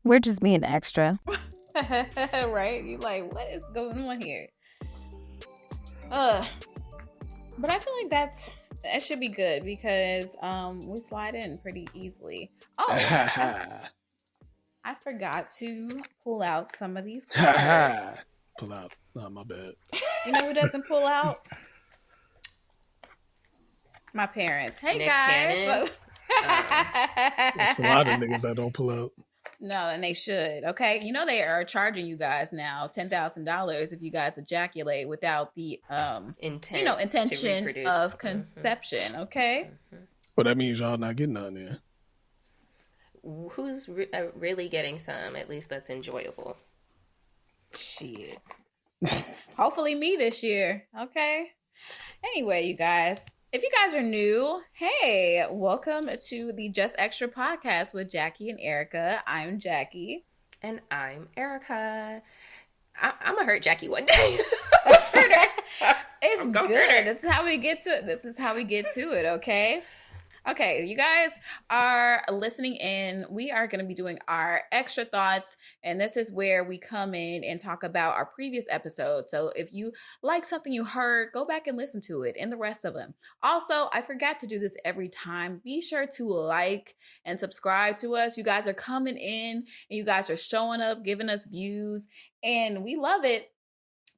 We're just being extra. Right? You like, what is going on here? But I feel like that should be good because we slide in pretty easily. Oh, I forgot to pull out some of these cards. Pull out. Oh, my bad. You know who doesn't pull out? My parents. Hey, Nick guys. There's a lot of niggas that don't pull out. No, and they should. Okay, you know they are charging you guys now $10,000 if you guys ejaculate without the intention of conception. Okay. Well, that means y'all not getting none then. Who's really getting some? At least that's enjoyable. Shit. Hopefully me this year. Okay. Anyway, you guys. If you guys are new, hey, welcome to the Just Extra podcast with Jackie and Erica. I'm Jackie. And I'm Erica. I'm going to hurt Jackie one day. It's good. This is how we get to it. This is how we get to it, okay? Okay, you guys are listening in. We are going to be doing our extra thoughts, and this is where we come in and talk about our previous episode. So if you like something you heard, go back and listen to it and the rest of them. Also, I forgot to do this every time. Be sure to like and subscribe to us. You guys are coming in, and you guys are showing up, giving us views, and we love it.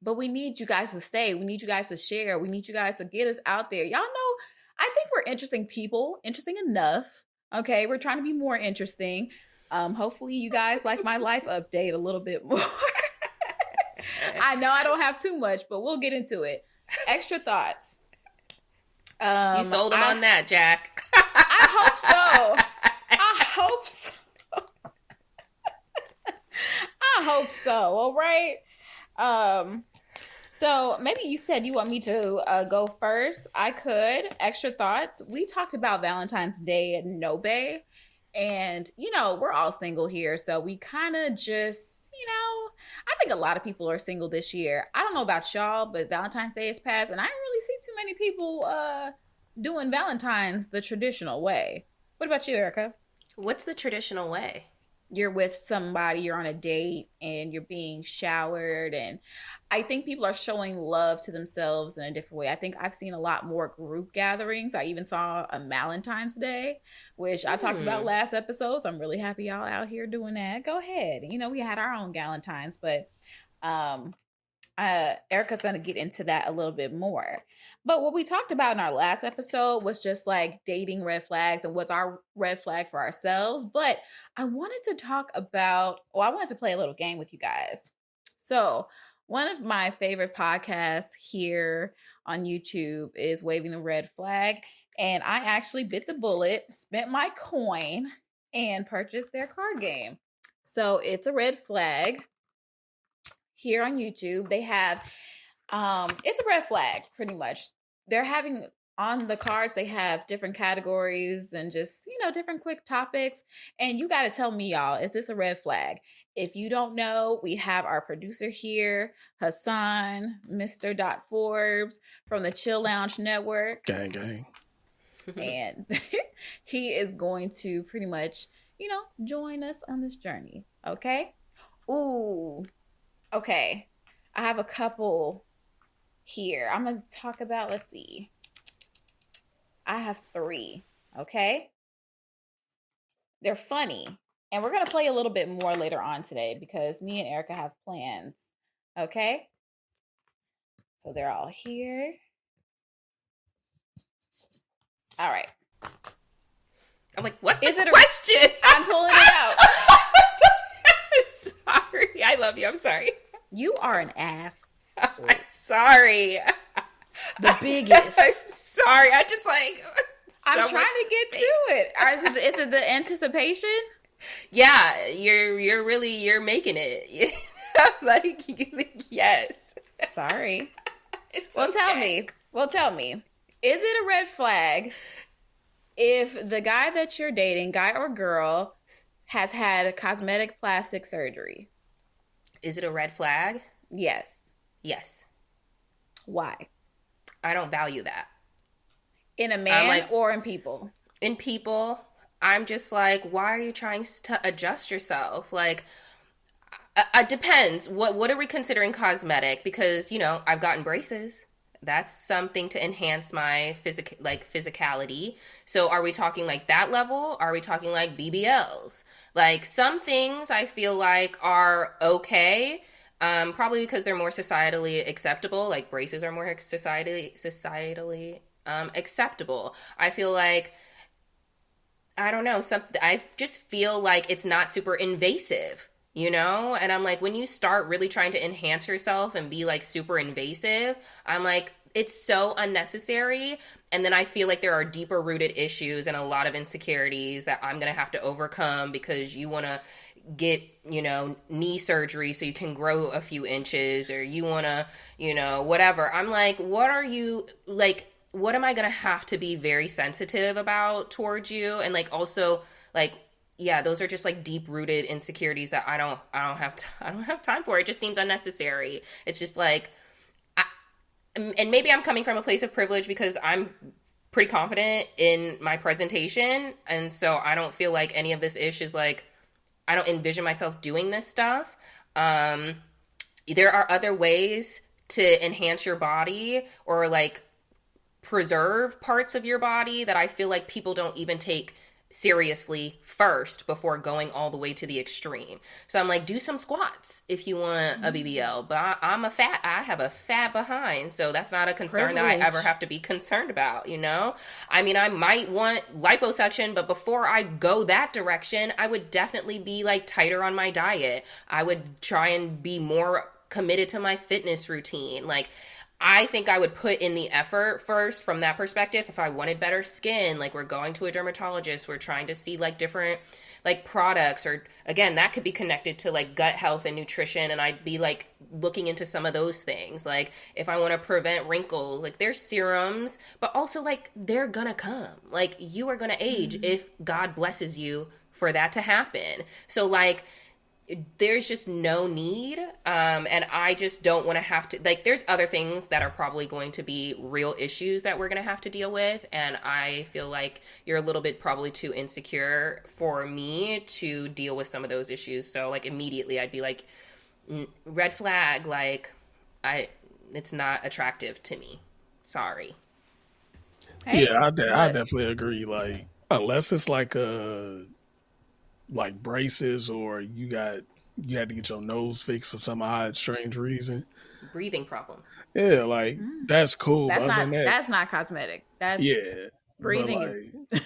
But we need you guys to stay. We need you guys to share. We need you guys to get us out there. Y'all know, I think we're interesting people, interesting enough. Okay, we're trying to be more interesting. Hopefully you guys like my life update a little bit more. I know I don't have too much, but we'll get into it. Extra thoughts. You sold them on that, Jack. I hope so. I hope so. I hope so. All right. So maybe you said you want me to go first. I could. Extra thoughts. We talked about Valentine's Day at Nobe. And, we're all single here. So we kind of just, I think a lot of people are single this year. I don't know about y'all, but Valentine's Day has passed. And I didn't really see too many people doing Valentine's the traditional way. What about you, Erica? What's the traditional way? You're with somebody, you're on a date, and you're being showered. And I think people are showing love to themselves in a different way. I think I've seen a lot more group gatherings. I even saw a Valentine's Day, which I talked about last episode. So I'm really happy y'all out here doing that. Go ahead. We had our own Valentine's, but Erica's going to get into that a little bit more. But what we talked about in our last episode was just like dating red flags and what's our red flag for ourselves. But I wanted to talk about, I wanted to play a little game with you guys. So one of my favorite podcasts here on YouTube is Waving the Red Flag. And I actually bit the bullet, spent my coin, and purchased their card game. So it's a red flag. Here on YouTube, they have, it's a red flag, pretty much. They're having, on the cards, they have different categories and just, different quick topics. And you got to tell me, y'all, is this a red flag? If you don't know, we have our producer here, Hassan, Mr. Forbes from the Chill Lounge Network. Gang, gang. And he is going to pretty much, join us on this journey. Okay? Ooh. Okay, I have a couple here. I'm going to talk about, let's see. I have 3, okay? They're funny. And we're going to play a little bit more later on today because me and Erica have plans, okay? So they're all here. All right. I'm like, what's the question? I'm pulling it out. Sorry. I love you. I'm sorry. You are an ass. I'm sorry. The biggest. I'm sorry. I just I'm trying to get to it. Is it the anticipation? Yeah, you're making it. Yes. Sorry. It's well, okay. tell me. Is it a red flag if the guy that you're dating, guy or girl, has had cosmetic plastic surgery? Is it a red flag? Yes. Yes. Why? I don't value that. In a man or in people? In people. I'm just like, why are you trying to adjust yourself? Like, it depends. What are we considering cosmetic? Because I've gotten braces. That's something to enhance my physicality. So are we talking like that level? Are we talking like BBLs? Like some things I feel like are okay. Probably because they're more societally acceptable. Like braces are more societally acceptable. I feel like I don't know, I just feel like it's not super invasive, And I'm like, when you start really trying to enhance yourself and be like super invasive, I'm like, it's so unnecessary. And then I feel like there are deeper rooted issues and a lot of insecurities that I'm going to have to overcome because you want to get, knee surgery so you can grow a few inches, or you want to, whatever. I'm like, what am I going to have to be very sensitive about towards you? And like, also like, yeah, those are just like deep rooted insecurities that I don't have time for. It just seems unnecessary. It's just like, and maybe I'm coming from a place of privilege because I'm pretty confident in my presentation. And so I don't feel like any of this ish is like, I don't envision myself doing this stuff. There are other ways to enhance your body or like preserve parts of your body that I feel like people don't even take seriously first before going all the way to the extreme. So I'm like, do some squats if you want a BBL, but I have a fat behind, so that's not a concern that I ever have to be concerned about, I mean, I might want liposuction, but before I go that direction, I would definitely be like tighter on my diet. I would try and be more committed to my fitness routine. Like, I think I would put in the effort first from that perspective. If I wanted better skin, like we're going to a dermatologist, we're trying to see like different like products, or again, that could be connected to like gut health and nutrition. And I'd be like looking into some of those things. Like if I want to prevent wrinkles, like there's serums, but also like they're gonna come. Like you are gonna age if God blesses you for that to happen. So like, there's just no need. And I just don't want to have to, like, there's other things that are probably going to be real issues that we're going to have to deal with. And I feel like you're a little bit probably too insecure for me to deal with some of those issues. So like immediately I'd be like, red flag, like it's not attractive to me. Sorry. Hey, yeah, I definitely agree. Like, unless it's like braces, or you had to get your nose fixed for some odd, strange reason. Breathing problems. Yeah, like that's cool. That's not cosmetic. That's breathing. But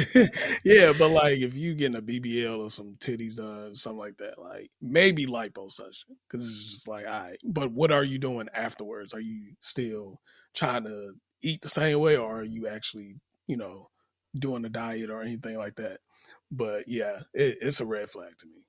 like, yeah, but like if you getting a BBL or some titties done, something like that, like maybe liposuction, because it's just like, all right. But what are you doing afterwards? Are you still trying to eat the same way, or are you actually, doing a diet or anything like that? But yeah, it's a red flag to me.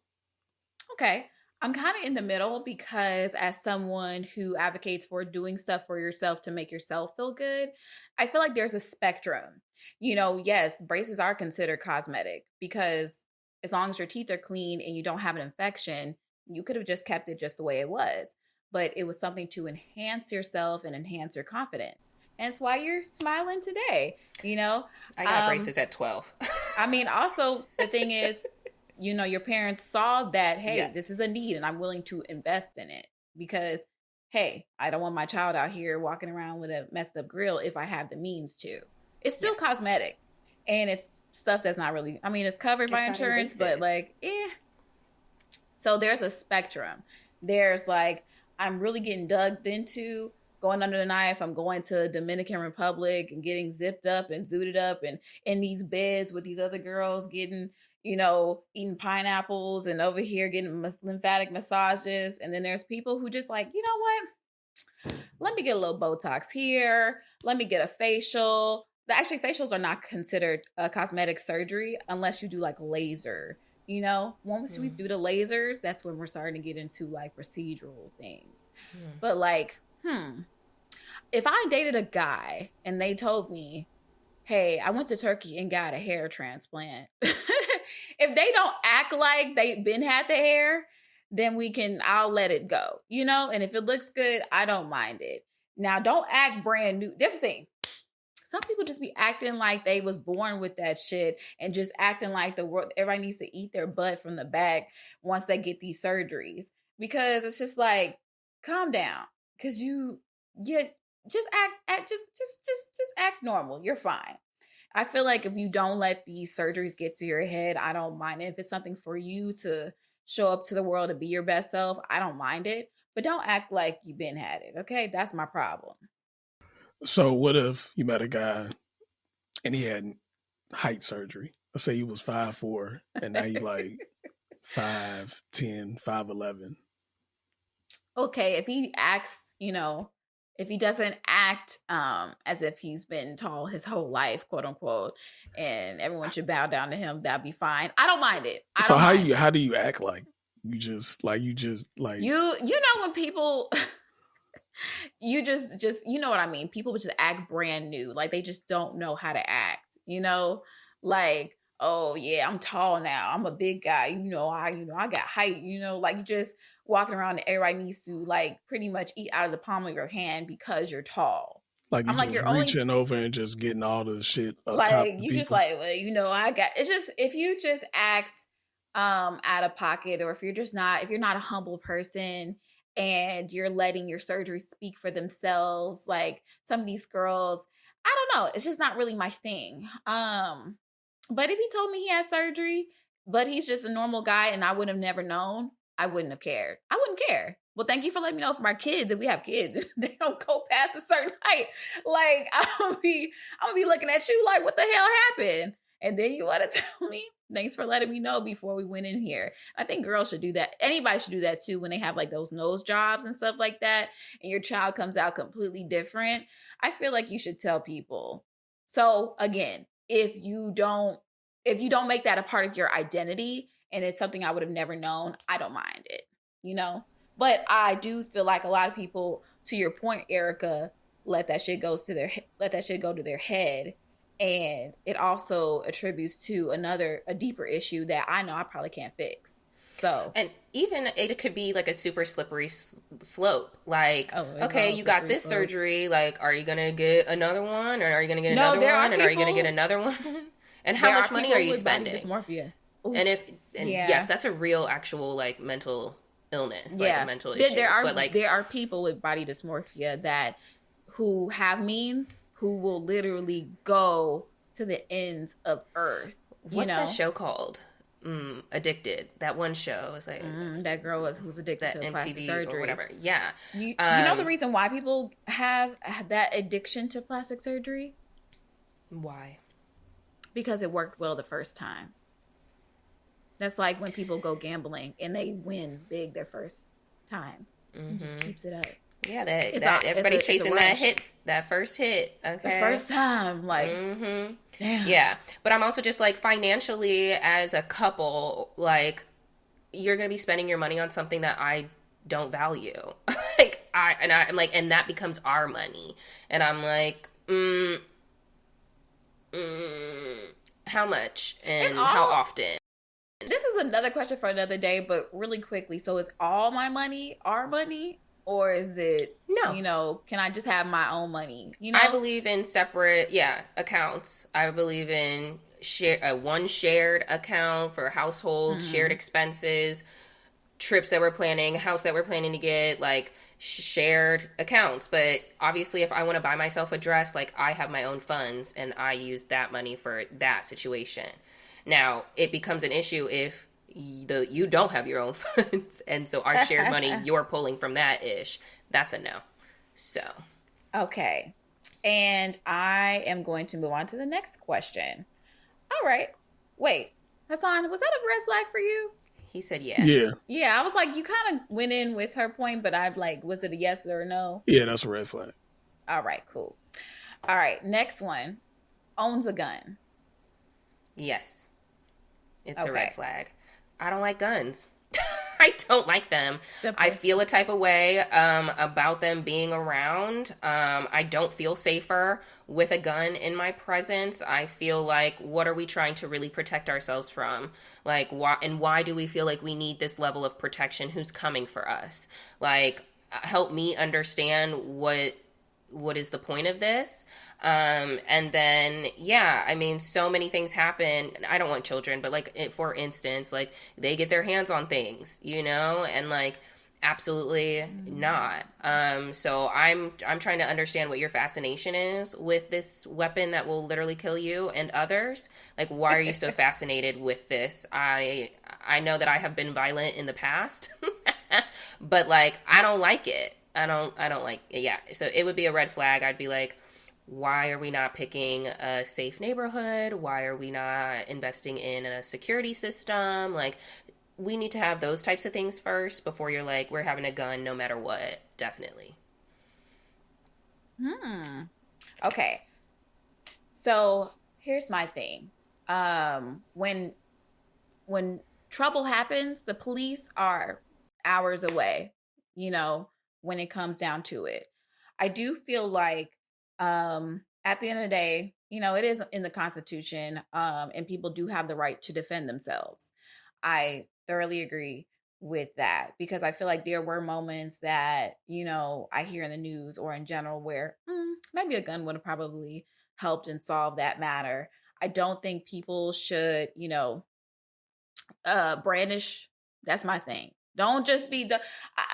Okay. I'm kind of in the middle because as someone who advocates for doing stuff for yourself to make yourself feel good, I feel like there's a spectrum. Yes, braces are considered cosmetic because as long as your teeth are clean and you don't have an infection, you could have just kept it just the way it was. But it was something to enhance yourself and enhance your confidence. And it's why you're smiling today, I got braces at 12. I mean, also the thing is, your parents saw that, hey, this is a need and I'm willing to invest in it because, hey, I don't want my child out here walking around with a messed up grill if I have the means to. It's still cosmetic and it's stuff that's not really, I mean, it's covered by insurance, but like, So there's a spectrum. There's like, I'm really getting dug into going under the knife. I'm going to Dominican Republic and getting zipped up and zooted up and in these beds with these other girls getting, eating pineapples and over here getting lymphatic massages. And then there's people who just like, you know what? Let me get a little Botox here. Let me get a facial. Actually, facials are not considered a cosmetic surgery unless you do like laser. Once we do the lasers, that's when we're starting to get into like procedural things. But like, if I dated a guy and they told me, hey, I went to Turkey and got a hair transplant. If they don't act like they've been had the hair, then I'll let it go, And if it looks good, I don't mind it. Now, don't act brand new. This thing, some people just be acting like they was born with that shit and just acting like the world, everybody needs to eat their butt from the back once they get these surgeries. Because it's just like, calm down. Because you just act normal. You're fine. I feel like if you don't let these surgeries get to your head, I don't mind it. If it's something for you to show up to the world to be your best self, I don't mind it. But don't act like you've been had it, okay? That's my problem. So what if you met a guy and he had height surgery? Let's say he was 5'4", and now you like 5'10", 5'11". Okay, if he acts, if he doesn't act as if he's been tall his whole life, quote unquote, and everyone should bow down to him, that'd be fine. I don't mind it. How do you act like you know when people you just you know what I mean? People just act brand new, like they just don't know how to act, like, oh yeah, I'm tall now, I'm a big guy, I got height, like you just walking around and everybody needs to like pretty much eat out of the palm of your hand because you're tall. Like I'm just reaching over and just getting all the shit up like top you just like, well, I got, it's just, if you just act out of pocket, or if you're not a humble person and you're letting your surgery speak for themselves, like some of these girls, I don't know, it's just not really my thing. But if he told me he had surgery, but he's just a normal guy and I would have never known, I wouldn't have cared. I wouldn't care. Well, thank you for letting me know for my kids. If we have kids, they don't go past a certain height. Like, I'm gonna be looking at you like, what the hell happened? And then you want to tell me, thanks for letting me know before we went in here. I think girls should do that. Anybody should do that too when they have like those nose jobs and stuff like that, and your child comes out completely different. I feel like you should tell people. So again, if you don't make that a part of your identity and it's something I would have never known, I don't mind it, But I do feel like a lot of people, to your point, Erica, let that shit go to their head, and it also attributes to a deeper issue that I know I probably can't fix. So, and even it could be like a super slippery slope. Like, okay, you got this surgery. Like, are you gonna get another one, or are you gonna get another one, and are you gonna get another one? And how much money are you spending? Dysmorphia. Yes, that's a real, actual like mental illness, like a mental issue. There are people with body dysmorphia who have means, who will literally go to the ends of earth. What's that show called? Addicted. That one show is like that girl who's addicted to plastic surgery or whatever. Yeah. You know the reason why people have that addiction to plastic surgery? Why? Because it worked well the first time. That's like when people go gambling and they win big their first time. It just keeps it up. Yeah, everybody's chasing that first hit. Okay, the first time, like, damn. Yeah. But I'm also just like, financially, as a couple, like, you're gonna be spending your money on something that I don't value. I'm like, and that becomes our money, and I'm like, how much and how often? This is another question for another day, but really quickly. So is all my money our money? Or is it, no, can I just have my own money? I believe in separate, accounts. I believe in one shared account for household, shared expenses, trips that we're planning, house that we're planning to get, like shared accounts. But obviously, if I want to buy myself a dress, like I have my own funds and I use that money for that situation. Now, it becomes an issue if you don't have your own funds, and so our shared money, you're pulling from that ish. That's a no. So. Okay. And I am going to move on to the next question. All right. Wait, Hassan, was that a red flag for you? He said yeah. Yeah. Yeah, I was like, you kind of went in with her point, but I've like, was it a yes or a no? Yeah, that's a red flag. All right, cool. All right, next one. Owns a gun. Yes. It's a red flag. I don't like guns. I don't like them. Simple. I feel a type of way about them being around. I don't feel safer with a gun in my presence. I feel like, what are we trying to really protect ourselves from? Like, why do we feel like we need this level of protection? Who's coming for us? Like, help me understand what what is the point of this? And then, yeah, I mean, so many things happen. I don't want children, but like, for instance, like they get their hands on things, you know, and like, absolutely not. So I'm trying to understand what your fascination is with this weapon that will literally kill you and others. Like, why are you so fascinated with this? I know that I have been violent in the past, but like, I don't like it. I don't like it. Yeah. So it would be a red flag. I'd be like, why are we not picking a safe neighborhood? Why are we not investing in a security system? Like, we need to have those types of things first before you're like, we're having a gun no matter what. Definitely. Okay. So here's my thing. When trouble happens, the police are hours away, you know, when it comes down to it. I do feel like at the end of the day, you know, it is in the Constitution, and people do have the right to defend themselves. I thoroughly agree with that because I feel like there were moments that, you know, I hear in the news or in general where maybe a gun would have probably helped and solved that matter. I don't think people should, you know, brandish. That's my thing. Don't just be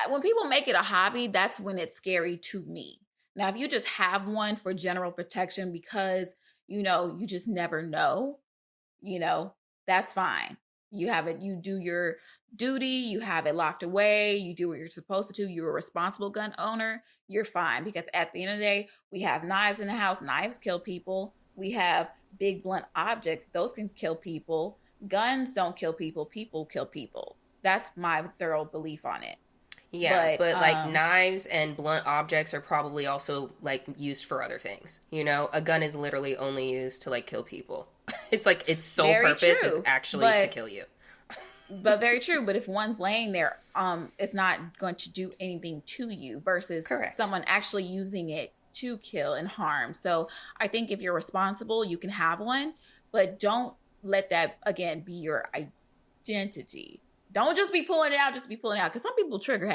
when people make it a hobby, that's when it's scary to me. Now, if you just have one for general protection because, you know, you just never know, you know, that's fine. You have it, you do your duty, you have it locked away, you do what you're supposed to do, you're a responsible gun owner, you're fine. Because at the end of the day, we have knives in the house, knives kill people. We have big blunt objects, those can kill people. Guns don't kill people, people kill people. That's my thorough belief on it. Yeah, But but like knives and blunt objects are probably also like used for other things. You know, a gun is literally only used to like kill people. It's like its sole very purpose is true. actually to But kill you. very true. But if one's laying there, it's not going to do anything to you versus Correct. someone actually using it to kill and harm. So I think if you're responsible, you can have one, but don't let that again be your identity. Don't just be pulling it out, just be pulling it out. Because some people trigger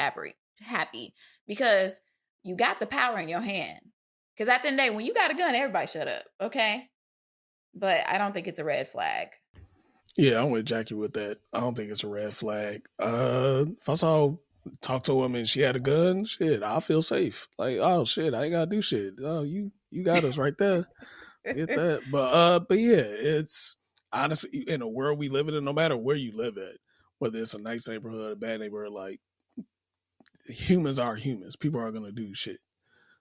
happy because you got the power in your hand. Because at the end of the day, when you got a gun, everybody shut up, okay? But I don't think it's a red flag. Yeah, I'm with Jackie with that. I don't think it's a red flag. If I saw talk to a woman and she had a gun, shit, I feel safe. Like, oh shit, I ain't gotta do shit. Oh, you got us right there. Get that. But yeah, it's honestly in a world we live in, no matter where you live at, whether it's a nice neighborhood, a bad neighborhood, like humans are humans. People are gonna do shit.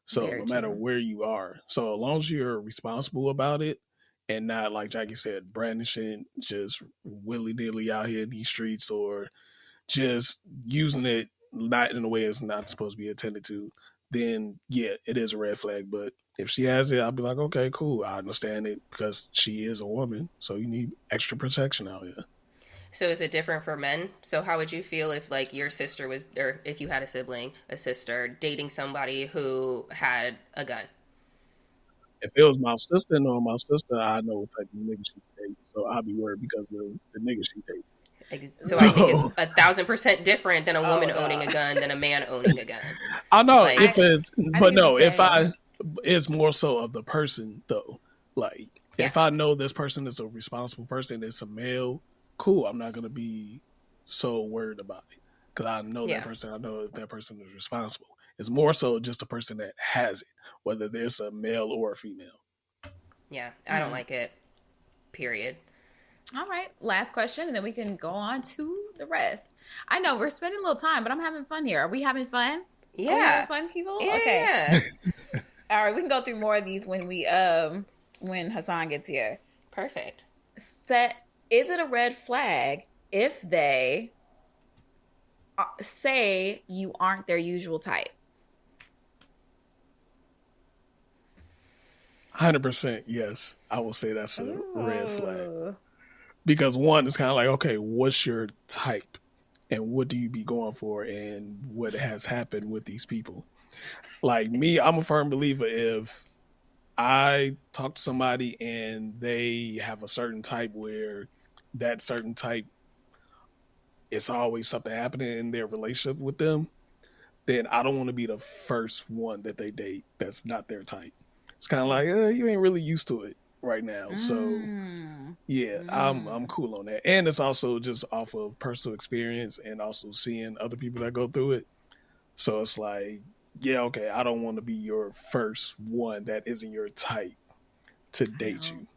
So Very no matter true. where you are, so as long as you're responsible about it and not like Jackie said, brandishing just willy nilly out here in these streets or just using it not in a way it's not supposed to be intended to, then yeah, it is a red flag. But if she has it, I'll be like, okay, cool. I understand it because she is a woman, so you need extra protection out here. So is it different for men? So how would you feel if like your sister was, or if you had a sibling, a sister, dating somebody who had a gun? If it was my sister, no, my sister, I know what type of nigga she dates, so I'll be worried because of the nigga she dates. So I think it's So 1,000% different than a Oh woman owning no. a gun than a man owning a gun. I know Like, if it's, I but think it's no, the if same. it's more so of the person though. Like, yeah, if I know this person is a responsible person, it's a male, cool. I'm not gonna be so worried about it because I know that yeah, person. I know if that person is responsible. It's more so just a person that has it, whether there's a male or a female. yeah. I don't like it. Period. All right, last question, and then we can go on to the rest. I know we're spending a little time, but I'm having fun here. Are we having fun? Are we having Yeah, fun, people? yeah, Okay. yeah. All right, we can go through more of these when Hassan gets here. Perfect. Set is it a red flag if they say you aren't their usual type? 100% yes. I will say that's a red flag Ooh. because one is kind of like, okay, what's your type, and what do you be going for, and what has happened with these people? Like me, I'm a firm believer if I talk to somebody and they have a certain type where that certain type it's always something happening in their relationship with them, then I don't want to be the first one that they date that's not their type. It's kind of like, you ain't really used to it right now. So yeah, I'm cool on that. And it's also just off of personal experience and also seeing other people that go through it. So it's like, yeah, okay, I don't want to be your first one that isn't your type to date you.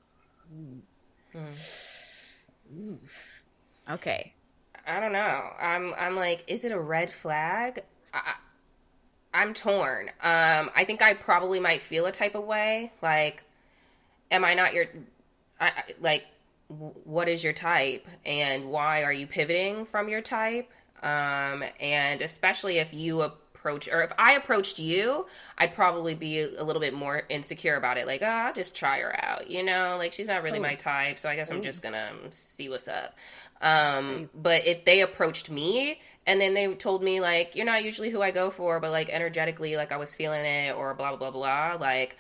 Okay. I don't know. I'm like, is it a red flag? I'm torn. I think I probably might feel a type of way. Like, am I not your, like, what is your type and why are you pivoting from your type? And especially if you approach, or if I approached you, I'd probably be a little bit more insecure about it. Like, I'll just try her out, you know, like she's not really my type. So I guess I'm just gonna see what's up. But if they approached me and then they told me like, you're not usually who I go for, but like energetically, like I was feeling it or blah, blah, blah, blah, like,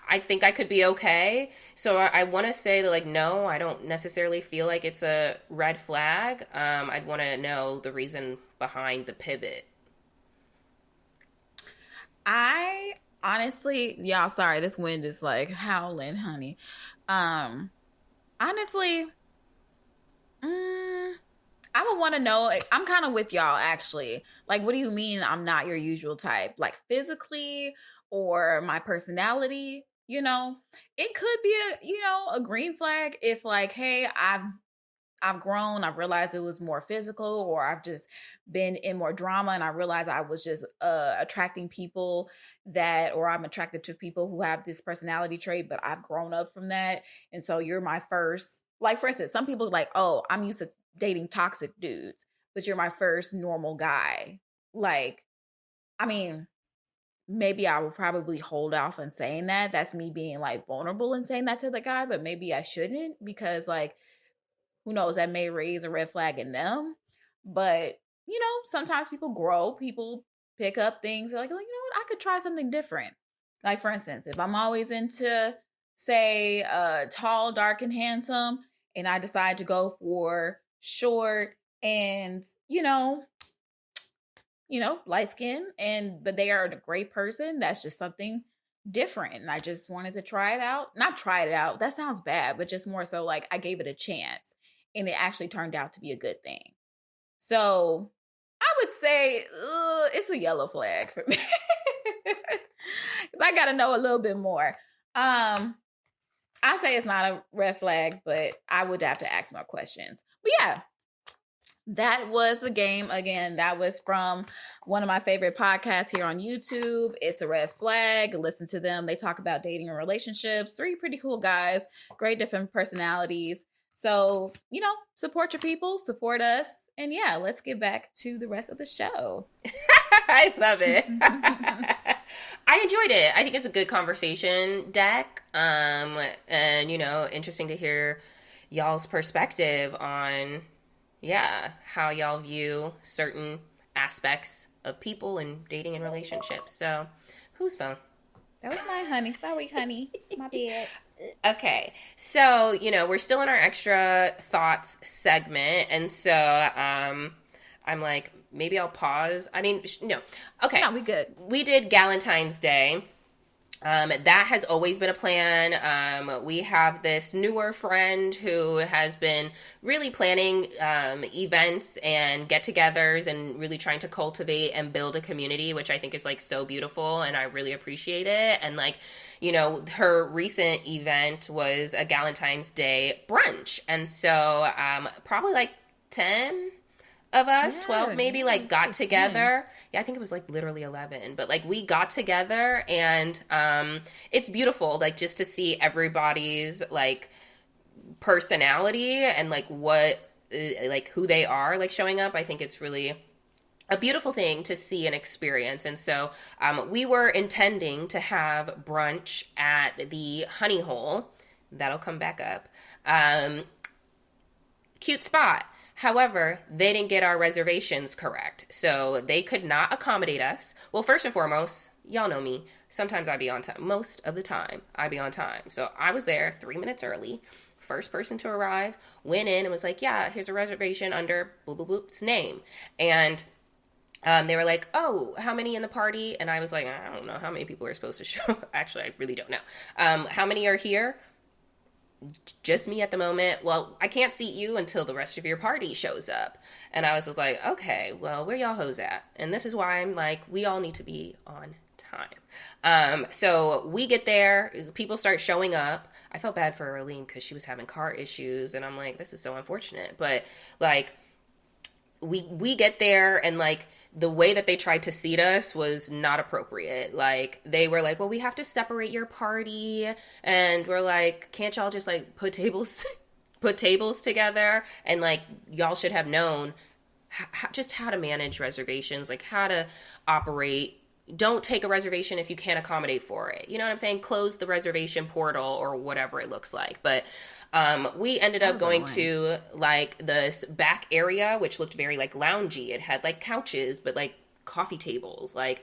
I think I could be okay. So I want to say that like, no, I don't necessarily feel like it's a red flag. I'd want to know the reason behind the pivot. I honestly, y'all, sorry, this wind is like howling, honey. Honestly, I would want to know. I'm kind of with y'all, actually. Like, what do you mean I'm not your usual type? Like, physically or my personality? You know, it could be a green flag if like, hey, I've grown. I've realized it was more physical, or I've just been in more drama, and I realized I was just attracting people or I'm attracted to people who have this personality trait, but I've grown up from that, and so you're my first. Like, for instance, some people are like, oh, I'm used to dating toxic dudes, but you're my first normal guy. Like, I mean, maybe I will probably hold off on saying that. That's me being like vulnerable and saying that to the guy, but maybe I shouldn't, because like, who knows, that may raise a red flag in them. But, sometimes people grow, people pick up things like, you know what, I could try something different. Like, for instance, if I'm always into, say, tall, dark, and handsome, and I decide to go for short and, light skin, but they are a great person, that's just something different. And I just wanted to try it out. Not try it out, that sounds bad, but just more so like I gave it a chance. And it actually turned out to be a good thing. So I would say it's a yellow flag for me. I got to know a little bit more. I say it's not a red flag, but I would have to ask more questions. But yeah, that was the game. Again, that was from one of my favorite podcasts here on YouTube. It's a Red Flag. Listen to them. They talk about dating and relationships. 3 pretty cool guys, great different personalities. So, support your people, support us. And yeah, let's get back to the rest of the show. I love it. I enjoyed it. I think it's a good conversation, Deck. And, interesting to hear y'all's perspective on, how y'all view certain aspects of people and dating and relationships. So, whose phone? That was my honey. Sorry, honey. My bad. Okay, so, we're still in our extra thoughts segment, and so I'm like, maybe I'll pause. I mean, no. Okay. No, we good. We did Valentine's Day. That has always been a plan. We have this newer friend who has been really planning events and get-togethers and really trying to cultivate and build a community, which I think is like so beautiful, and I really appreciate it. And like, her recent event was a Valentine's Day brunch, and so probably like 10 of us, 12 maybe, like got together. I think it was like literally 11, but like we got together, and it's beautiful, like just to see everybody's like personality and like what like who they are like showing up. I think it's really a beautiful thing to see and experience. And so we were intending to have brunch at the Honey Hole. That'll come back up. Cute spot. However, they didn't get our reservations correct, so they could not accommodate us. Well, first and foremost, y'all know me. Sometimes I be on time. Most of the time, I be on time. So I was there 3 minutes early. First person to arrive, went in and was like, yeah, here's a reservation under blah, blah, blah's name. And They were like, "Oh, how many in the party?" And I was like, "I don't know how many people are supposed to show." Actually, I really don't know. How many are here? Just me at the moment. Well, I can't seat you until the rest of your party shows up. And I was just like, okay, well, where y'all hoes at? And this is why I'm like, we all need to be on time. So we get there, people start showing up. I felt bad for Arlene because she was having car issues, and I'm like, this is so unfortunate. But like, we get there, and like the way that they tried to seat us was not appropriate. Like they were like, well, we have to separate your party, and we're like, can't y'all just like put tables put tables together? And like y'all should have known just how to manage reservations, like how to operate. Don't take a reservation if you can't accommodate for it. You know what I'm saying? Close the reservation portal or whatever it looks like. But we ended up going to like this back area, which looked very like loungy. It had like couches, but like coffee tables. Like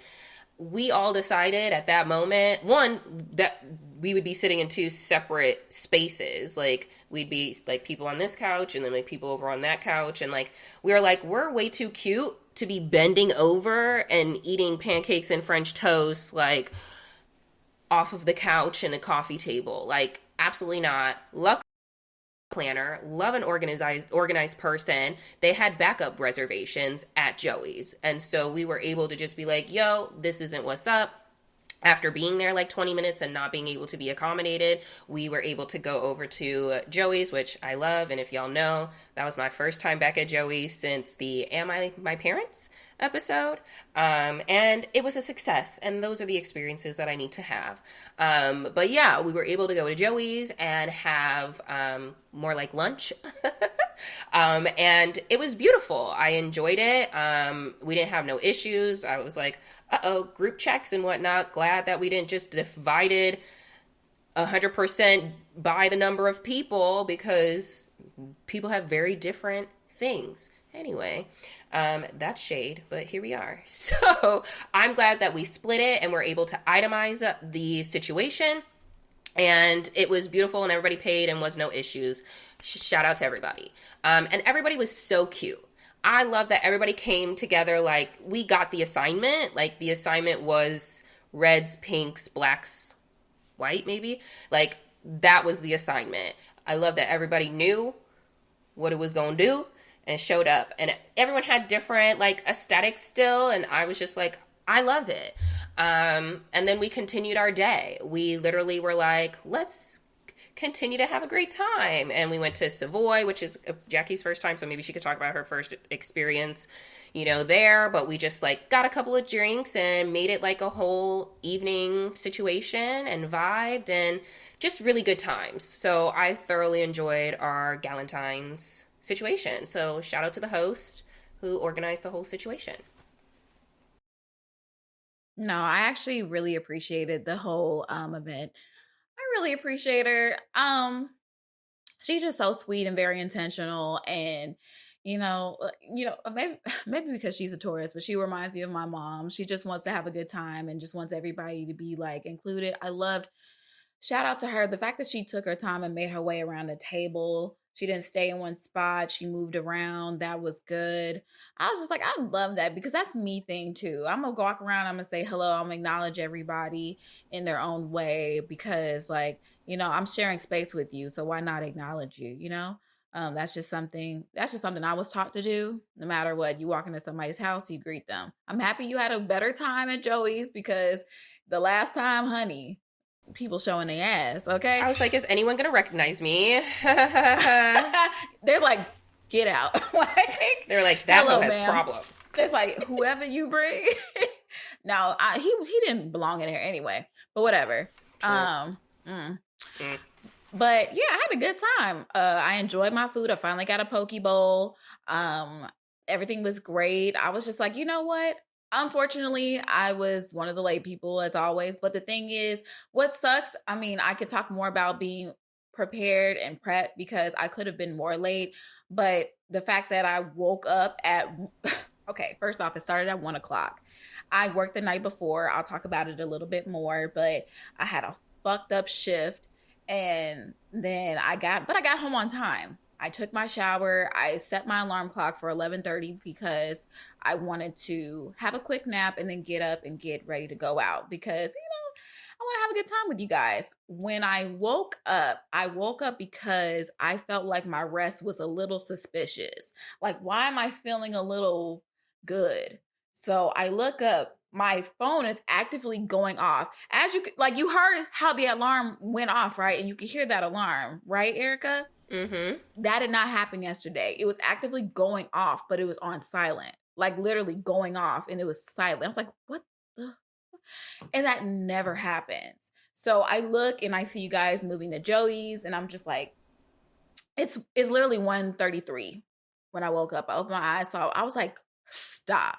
we all decided at that moment, one, that we would be sitting in two separate spaces. Like we'd be like people on this couch and then like people over on that couch. And like we were like, we're way too cute to be bending over and eating pancakes and French toast like off of the couch and a coffee table. Like absolutely not. Luckily, planner, love an organized person. They had backup reservations at Joey's. And so we were able to just be like, yo, this isn't what's up. After being there like 20 minutes and not being able to be accommodated, we were able to go over to Joey's, which I love. And if y'all know, that was my first time back at Joey's since the Am I My Parents episode. And it was a success. And those are the experiences that I need to have. But yeah, we were able to go to Joey's and have more like lunch. And it was beautiful. I enjoyed it. We didn't have no issues. I was like, group checks and whatnot. Glad that we didn't just divided 100% by the number of people, because people have very different things. Anyway, that's shade, but here we are. So I'm glad that we split it and we're able to itemize the situation. And it was beautiful and everybody paid and was no issues. Shout out to everybody. And everybody was so cute. I love that everybody came together. Like we got the assignment. Like the assignment was reds, pinks, blacks, white maybe. Like that was the assignment. I love that everybody knew what it was going to do and showed up. And everyone had different like aesthetics still. And I was just like, I love it. And then we continued our day. We literally were like, let's continue to have a great time. And we went to Savoy, which is Jackie's first time. So maybe she could talk about her first experience, there. But we just like got a couple of drinks and made it like a whole evening situation and vibed and just really good times. So I thoroughly enjoyed our Valentine's situation. So shout out to the host who organized the whole situation. No, I actually really appreciated the whole event. I really appreciate her. She's just so sweet and very intentional, and maybe because she's a Taurus, but she reminds me of my mom. She just wants to have a good time and just wants everybody to be like included. Shout out to her, the fact that she took her time and made her way around the table. She didn't stay in one spot. She moved around. That was good. I was just like, I love that, because that's me thing too. I'm going to walk around. I'm going to say hello. I'm going to acknowledge everybody in their own way, because I'm sharing space with you. So why not acknowledge you, that's just something I was taught to do. No matter what, you walk into somebody's house, you greet them. I'm happy you had a better time at Joey's, because the last time, honey, people showing their ass, okay? I was like, is anyone gonna recognize me? They're like, get out. They're like, that hello, one has ma'am. problems. It's like, whoever you bring. No, he didn't belong in there anyway, but whatever. But yeah, I had a good time. I enjoyed my food. I finally got a poke bowl. Everything was great. I was just like, you know what? Unfortunately, I was one of the late people as always. But the thing is, what sucks, I could talk more about being prepared and prepped, because I could have been more late. But the fact that I woke up okay, first off, it started at 1:00. I worked the night before. I'll talk about it a little bit more, but I had a fucked up shift. And then I got home on time. I took my shower. I set my alarm clock for 11:30 because I wanted to have a quick nap and then get up and get ready to go out because, I want to have a good time with you guys. When I woke up because I felt like my rest was a little suspicious. Like, why am I feeling a little good? So I look up, my phone is actively going off. As you heard how the alarm went off, right? And you could hear that alarm, right, Erica? Mm-hmm. That did not happen yesterday. It was actively going off, but it was on silent. Like literally going off and it was silent. I was like, what the? And that never happens. So I look and I see you guys moving to Joey's and I'm just like, it's literally 1:33 when I woke up. I opened my eyes, so I was like, stop.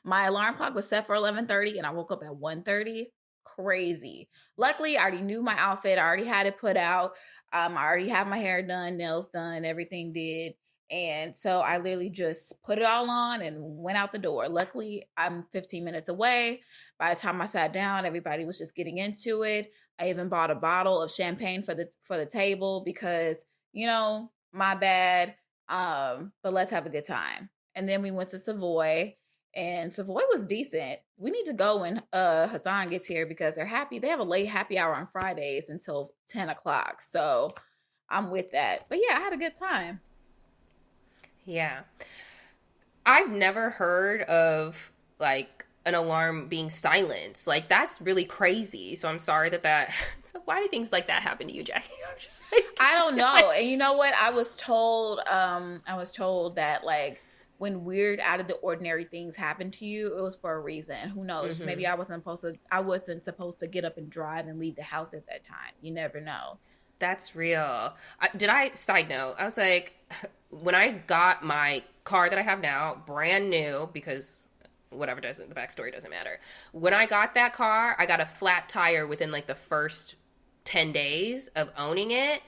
My alarm clock was set for 11:30 and I woke up at 1:30. Crazy. Luckily, I already knew my outfit. I already had it put out. I already have my hair done, nails done, everything did. And so I literally just put it all on and went out the door. Luckily, I'm 15 minutes away. By the time I sat down, everybody was just getting into it. I even bought a bottle of champagne for the table because, my bad. But let's have a good time. And then we went to Savoy, and Savoy was decent. We need to go when Hassan gets here because they're happy. They have a late happy hour on Fridays until 10 o'clock. So I'm with that. But yeah, I had a good time. Yeah. I've never heard of like an alarm being silenced. Like that's really crazy. So I'm sorry that why do things like that happen to you, Jackie? I'm just like I don't know. And you know what? I was told that like when weird out of the ordinary things happen to you, it was for a reason. Who knows? Mhm. Maybe I wasn't supposed to get up and drive and leave the house at that time. You never know. That's real. Side note, I was like, when I got my car that I have now, brand new, because whatever the backstory doesn't matter. When I got that car, I got a flat tire within like the first 10 days of owning it.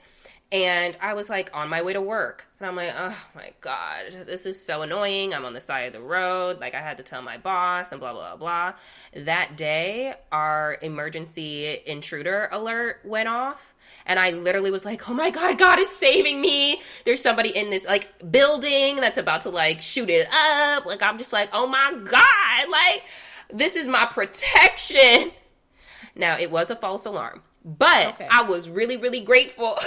And I was like on my way to work. And I'm like, oh my God, this is so annoying. I'm on the side of the road. Like I had to tell my boss and blah, blah, blah. That day, our emergency intruder alert went off. And I literally was like, oh my God, God is saving me. There's somebody in this like building that's about to like shoot it up. Like, I'm just like, oh my God, like this is my protection. Now it was a false alarm, but okay. I was really, really grateful.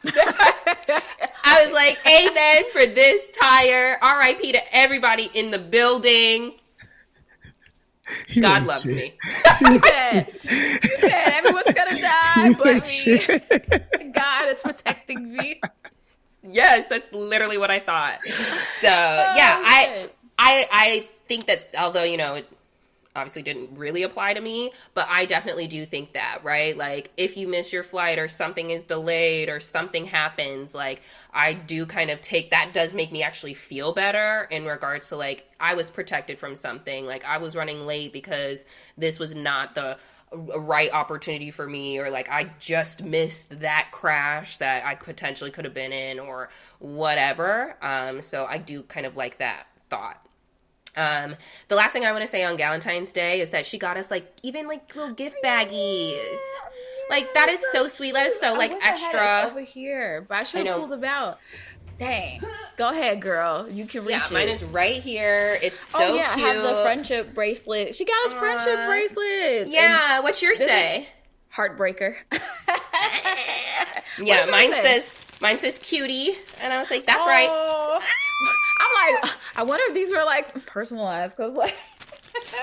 I was like, amen for this tire. RIP to everybody in the building. God loves me. You said everyone's gonna die, but me. God is protecting me. Yes, that's literally what I thought. So yeah, I think that's, although it obviously didn't really apply to me, but I definitely do think that, right? Like if you miss your flight or something is delayed or something happens, like I do kind of that does make me actually feel better in regards to like I was protected from something. Like I was running late because this was not the right opportunity for me, or like I just missed that crash that I potentially could have been in or whatever. So I do kind of like that thought. The last thing I want to say on Valentine's Day is that she got us like even like little gift baggies. Like that is so sweet. That is so like extra. I had it over here, but I should have pulled them out. Dang. Go ahead, girl. You can reach it. Mine is right here. It's so cute. I have the friendship bracelet. She got us friendship bracelets. Yeah. And what's yours say? Heartbreaker. Yeah. Mine says cutie, and I was like, that's right. I'm like, I wonder if these were like personalized, because like.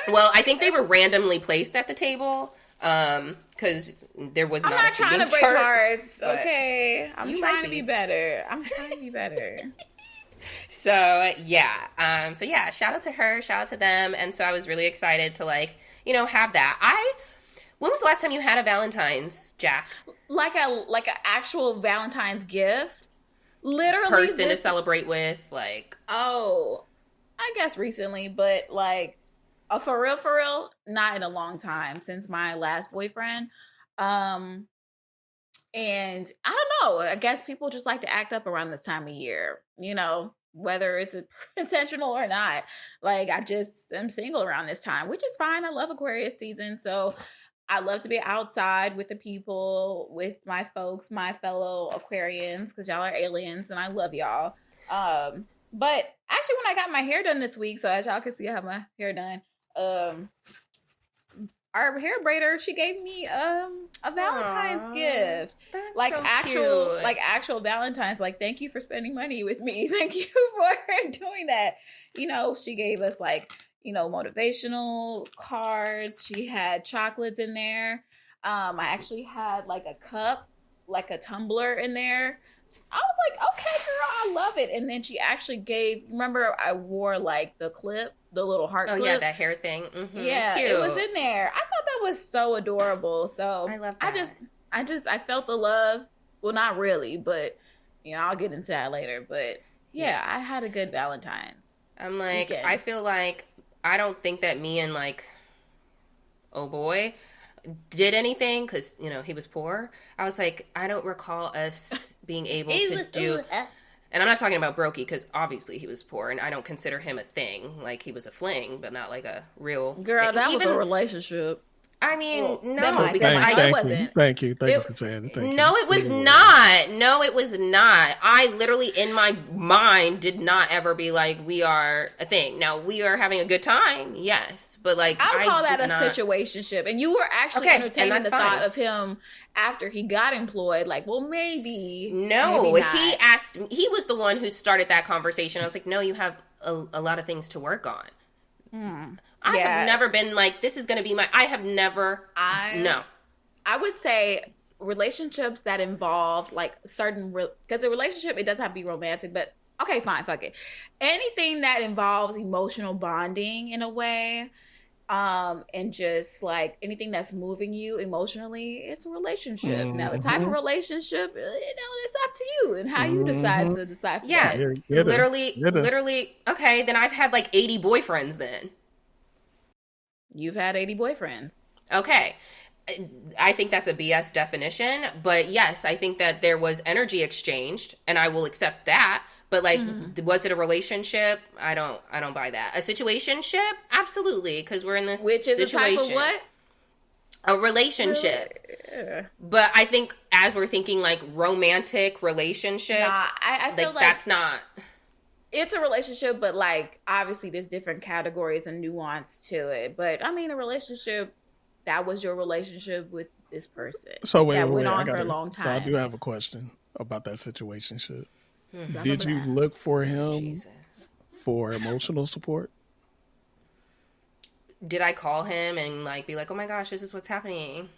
Well, I think they were randomly placed at the table, because there was not a signature. I'm not trying to break hearts, okay? I'm trying to be better. So yeah, shout out to her, shout out to them, and so I was really excited to like, have that. When was the last time you had a Valentine's, Jack? Like a actual Valentine's gift? Literally person to celebrate with, like. Oh, I guess recently, but like, for real, not in a long time since my last boyfriend. And I don't know. I guess people just like to act up around this time of year, whether it's intentional or not. Like I just am single around this time, which is fine. I love Aquarius season, so I love to be outside with the people, with my folks, my fellow Aquarians, because y'all are aliens and I love y'all. But actually, when I got my hair done this week, so as y'all can see, I have my hair done. Our hair braider, she gave me a Valentine's gift, That's like so actual, cute. like actual Valentine's. Like, thank you for spending money with me. Thank you for doing that. You know, she gave us like, you know, motivational cards. She had chocolates in there. I actually had like a cup, like a tumbler in there. I was like, okay, girl, I love it. And then she actually gave, remember I wore like the clip, the little heart Oh clip? yeah, that hair thing. Yeah, Cute. it was in there. I thought that was so adorable. So I love that. I felt the love. Well, not really, but you know, I'll get into that later. But yeah, I had a good Valentine's. I'm like, weekend. I feel like I don't think that me and like, oh boy, did anything because you know he was poor. I was like, I don't recall us being able to do. And I'm not talking about Brokey because obviously he was poor, and I don't consider him a thing. Like he was a fling, but not like a real Girl, thing. that was Even, a relationship. I mean, Well, no, semi, because semi. I No, it wasn't. Thank you for saying it. Thank you. no, it was not. No, it was not. I literally, in my mind, did not ever be like, we are a thing. Now, we are having a good time, yes. But, like, I would call that was a not... situationship. And you were actually Okay, entertaining and the that's thought fine. of him after he got employed. Like, well, maybe. No, maybe not. he asked me. He was the one who started that conversation. I was like, no, you have a lot of things to work on. I have never been like, this is going to be my... I have never... No. I would say relationships that involve like certain, because a relationship, it doesn't have to be romantic, but okay, fine, fuck it. Anything that involves emotional bonding in a way, and just like anything that's moving you emotionally, it's a relationship. Now, the type of relationship, you know, it's up to you and how you decide to decipher Yeah, that. literally. Okay, then I've had like 80 boyfriends then. You've had 80 boyfriends. Okay. I think that's a BS definition, but yes, I think that there was energy exchanged, and I will accept that. But like, was it a relationship? I don't buy that. A situationship? Absolutely, because we're in this Which is situation. a type of what? A relationship. Yeah. But I think as we're thinking like romantic relationships, I feel like that's not. It's a relationship, but like obviously there's different categories and nuance to it. But I mean, a relationship, that was your relationship with this person. So wait, went on for a long time. So I do have a question about that situationship. Did you look for him for emotional support? Did I call him and like be like, oh my gosh, this is what's happening?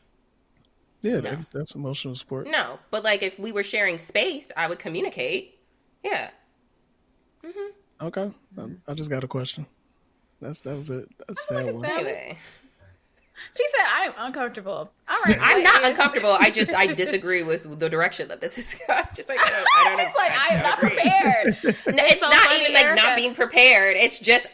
Yeah, no. That's emotional support. No, but like if we were sharing space, I would communicate. Yeah. Okay, I just got a question. That was it. That's that one. Anyway. She said, "I'm uncomfortable." All right, I'm not uncomfortable. I disagree with the direction that this is going. Just like I don't she's like, I'm not prepared. No, it's so not funny, even like Erica. not being prepared. It's just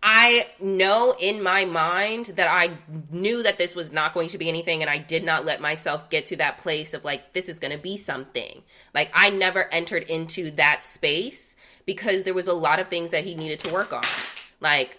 I know in my mind that I knew that this was not going to be anything, and I did not let myself get to that place of like, this is going to be something. Like I never entered into that space because there was a lot of things that he needed to work on. Like,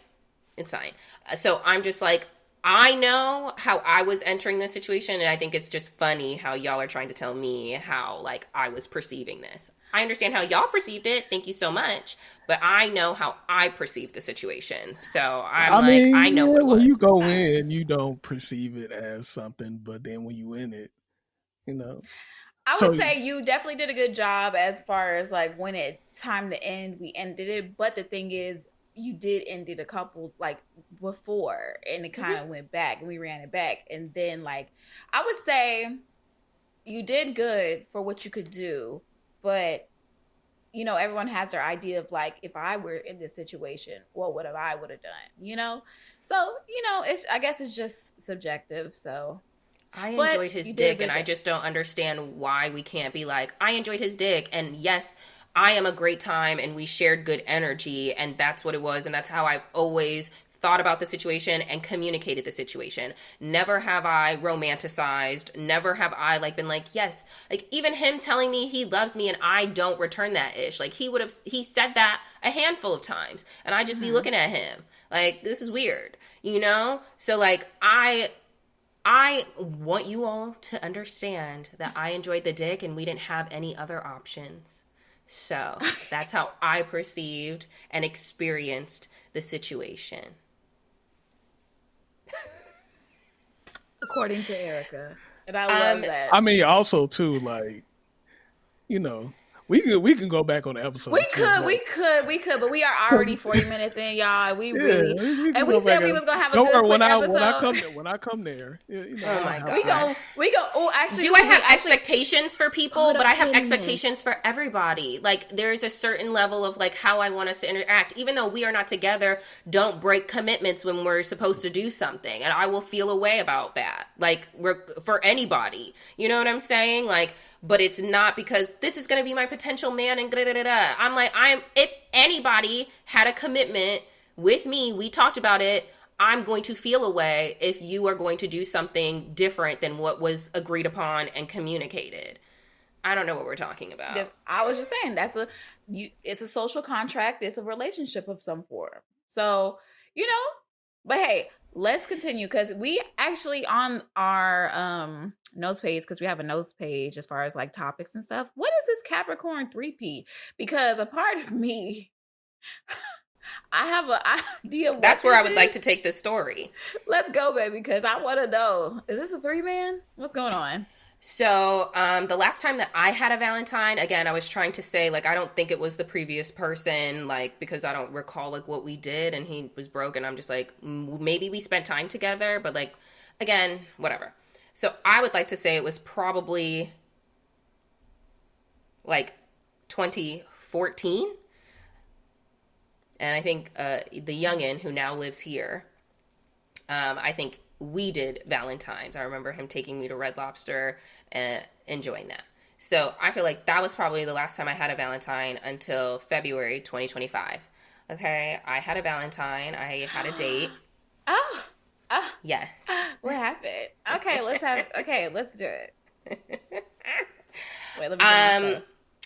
it's fine. So I'm just like, I know how I was entering this situation, and I think it's just funny how y'all are trying to tell me how, like, I was perceiving this. I understand how y'all perceived it. Thank you so much. But I know how I perceived the situation. So I know what it was. When you go in, you don't perceive it as something, but then when you in it, you know. I would say you definitely did a good job as far as like when it's time to end, we ended it. But the thing is, you did end it a couple like before, and it kind of went back, and we ran it back, and then like I would say you did good for what you could do, but you know everyone has their idea of like, if I were in this situation, what would I would have done, you know? So you know, I guess it's just subjective. So I enjoyed his dick, and I just don't understand why we can't be like, I enjoyed his dick, and yes, I am a great time, and we shared good energy, and that's what it was, and that's how I've always thought about the situation and communicated the situation. Never have I romanticized, never have I like been like, yes, like even him telling me he loves me and I don't return that ish. Like he said that a handful of times, and I just be looking at him like, this is weird, you know? So like I I want you all to understand that I enjoyed the dick and we didn't have any other options. So that's how I perceived and experienced the situation. According to Erica. And I love that. I mean, also too, like, you know, we can go back on the episode. We could, but we are already 40 minutes in, y'all. We really, and we said we was gonna have a good quick episode. When I come there, you know, oh my god, we go. Oh, actually, do I have expectations for people? But I have expectations for everybody. Like, there's a certain level of like how I want us to interact, even though we are not together. Don't break commitments when we're supposed to do something, and I will feel a way about that. Like, we're for anybody, you know what I'm saying? Like. But it's not because this is going to be my potential man and da-da-da-da. I'm like, if anybody had a commitment with me, we talked about it, I'm going to feel a way if you are going to do something different than what was agreed upon and communicated. I don't know what we're talking about. I was just saying, it's a social contract. It's a relationship of some form. So, you know, but hey, let's continue because we actually on our notes page, because we have a notes page as far as like topics and stuff. What is this Capricorn 3P? Because a part of me, I have an idea. That's where I would like to take this story. Let's go, baby, because I want to know. Is this a 3-man? What's going on? So, the last time that I had a Valentine, again, I was trying to say, like, I don't think it was the previous person, like, because I don't recall, like, what we did, and he was broke, and I'm just like, maybe we spent time together, but, like, again, whatever. So, I would like to say it was probably, like, 2014, and I think, the youngin' who now lives here, I think we did Valentine's. I remember him taking me to Red Lobster and enjoying that. So I feel like that was probably the last time I had a Valentine until February 2025. Okay, I had a Valentine. I had a date. Oh. Yes. What happened? Okay, let's do it. Wait, let me do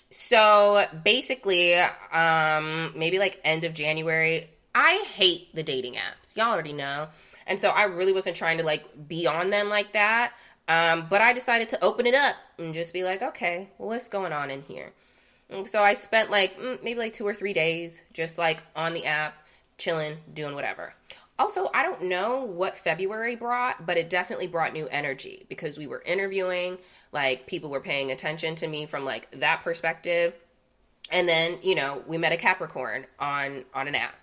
So basically, maybe like end of January, I hate the dating apps. Y'all already know. And so I really wasn't trying to like be on them like that. But I decided to open it up and just be like, okay, well, what's going on in here? And so I spent like maybe like 2 or 3 days just like on the app, chilling, doing whatever. Also, I don't know what February brought, but it definitely brought new energy because we were interviewing, like people were paying attention to me from like that perspective. And then, you know, we met a Capricorn on an app.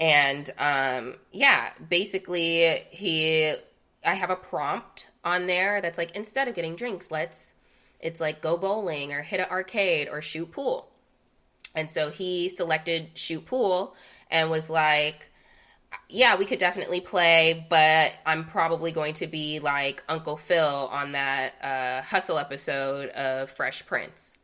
And, yeah, basically I have a prompt on there that's like, instead of getting drinks, it's like go bowling or hit an arcade or shoot pool. And so he selected shoot pool and was like, yeah, we could definitely play, but I'm probably going to be like Uncle Phil on that, Hustle episode of Fresh Prince.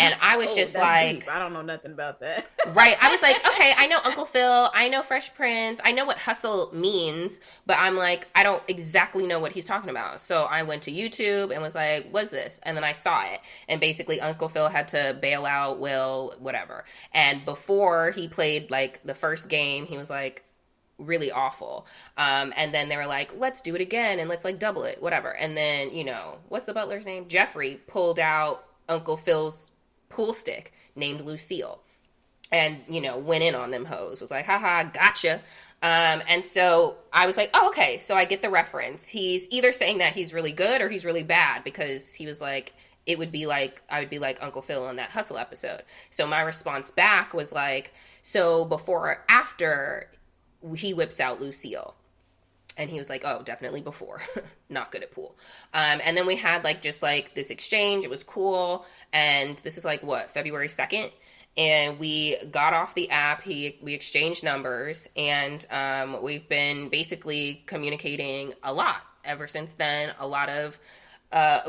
And I was just like, deep. I don't know nothing about that. Right. I was like, okay, I know Uncle Phil. I know Fresh Prince. I know what hustle means, but I'm like, I don't exactly know what he's talking about. So I went to YouTube and was like, what's this? And then I saw it. And basically Uncle Phil had to bail out Will, whatever. And before he played like the first game, he was like, really awful. And then they were like, let's do it again and let's like double it, whatever. And then, you know, what's the butler's name? Jeffrey pulled out Uncle Phil's pool stick named Lucille and, you know, went in on them hoes, was like, haha, gotcha. And so I was like, oh, okay. So I get the reference. He's either saying that he's really good or he's really bad because he was like, I would be like Uncle Phil on that Hustle episode. So my response back was like, so before or after he whips out Lucille? And he was like, oh, definitely before. Not good at pool. And then we had like just like this exchange. It was cool. And this is like what, February 2nd? And we got off the app. We exchanged numbers. And we've been basically communicating a lot ever since then. A lot of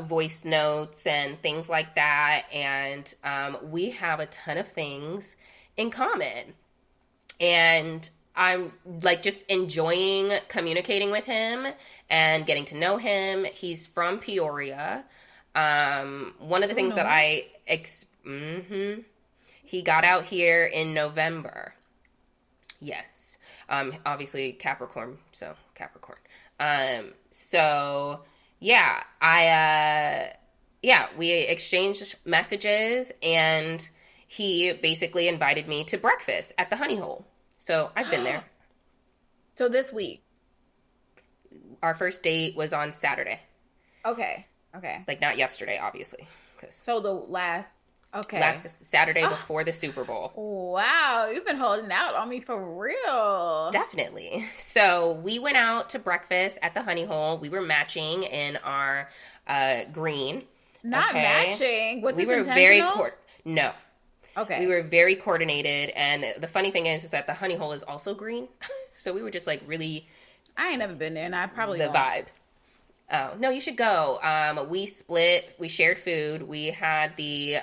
voice notes and things like that. And we have a ton of things in common. And I'm like just enjoying communicating with him and getting to know him. He's from Peoria. One of the things that he got out here in November. Yes. Obviously Capricorn, so Capricorn. So yeah, we exchanged messages, and he basically invited me to breakfast at the Honey Hole. So I've been there. So this week. Our first date was on Saturday. Okay. Like, not yesterday, obviously. So the last Saturday before the Super Bowl. Wow, you've been holding out on me for real. Definitely. So we went out to breakfast at the Honey Hole. We were matching in our green. Not matching. Was we this were intentional? very no. Okay. We were very coordinated, and the funny thing is that the Honey Hole is also green. So we were just like really. I ain't never been there, and I probably the won't. Vibes. Oh, no, you should go. We shared food. We had the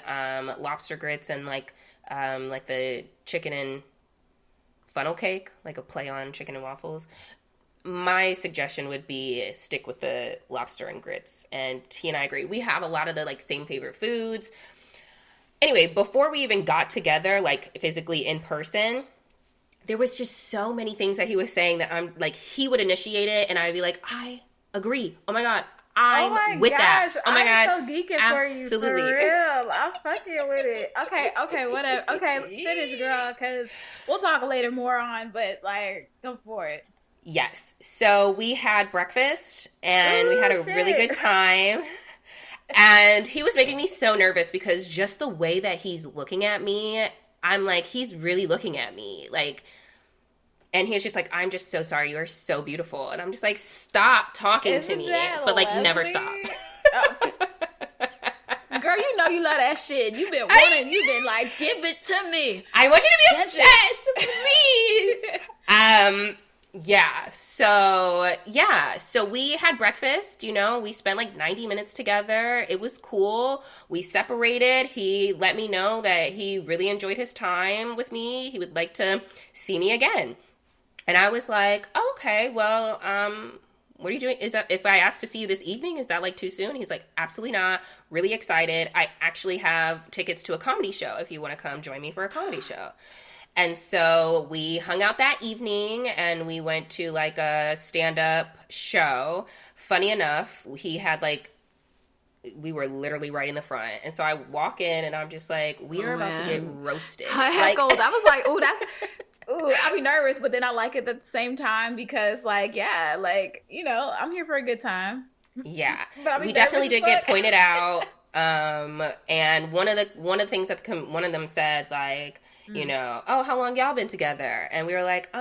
lobster grits and like the chicken and funnel cake, like a play on chicken and waffles. My suggestion would be stick with the lobster and grits. And he and I agree. We have a lot of the like same favorite foods. Anyway, before we even got together, like physically in person, there was just so many things that he was saying that I'm like, he would initiate it and I'd be like, I agree. Oh my God. I'm with that. Oh my God. I'm so geeking Absolutely. for you, for real. I'm fucking with it. Okay, whatever. Okay, finish, girl, because we'll talk later more on, but like, go for it. Yes. So we had breakfast and we had a really good time. And he was making me so nervous because just the way that he's looking at me, I'm like, he's really looking at me. Like, and he was just like, I'm just so sorry. You are so beautiful. And I'm just like, stop talking to me. But like, never stop. Girl, you know you love that shit. You've been wanting, you've been like, give it to me. I want you to be obsessed, please. So we had breakfast, we spent like 90 minutes together. It was cool. We separated. He let me know that he really enjoyed his time with me. He would like to see me again. And I was like, oh, okay, well, what are you doing? Is that, if I asked to see you this evening, is that like too soon? He's like, absolutely not. Really excited. I actually have tickets to a comedy show if you want to come join me for a comedy show. And so we hung out that evening and we went to like a stand-up show. Funny enough, he had like, we were literally right in the front. And so I walk in and I'm just like, we are about to get roasted. I heckled. I was like, I'll be nervous, but then I like it at the same time because I'm here for a good time. Yeah. We definitely did get pointed out. And one of the things that one of them said, like, oh, how long y'all been together? And we were like,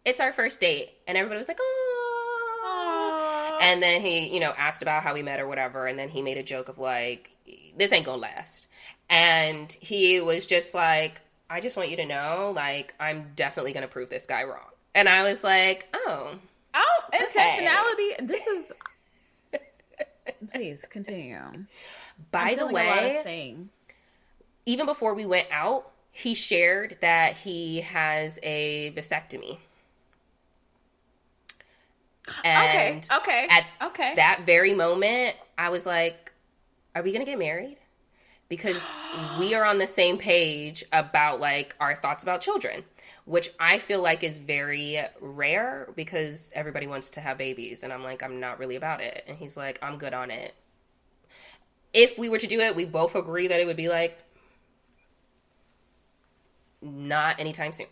it's our first date. And everybody was like, oh. And then he, asked about how we met or whatever. And then he made a joke of like, this ain't gonna last. And he was just like, I just want you to know, like, I'm definitely gonna prove this guy wrong. And I was like, intentionality. This is. Please continue. By the way, a lot of things. Even before we went out, he shared that he has a vasectomy. And at that very moment, I was like, are we going to get married? Because we are on the same page about like our thoughts about children, which I feel like is very rare because everybody wants to have babies. And I'm like, I'm not really about it. And he's like, I'm good on it. If we were to do it, we both agree that it would be like, not anytime soon.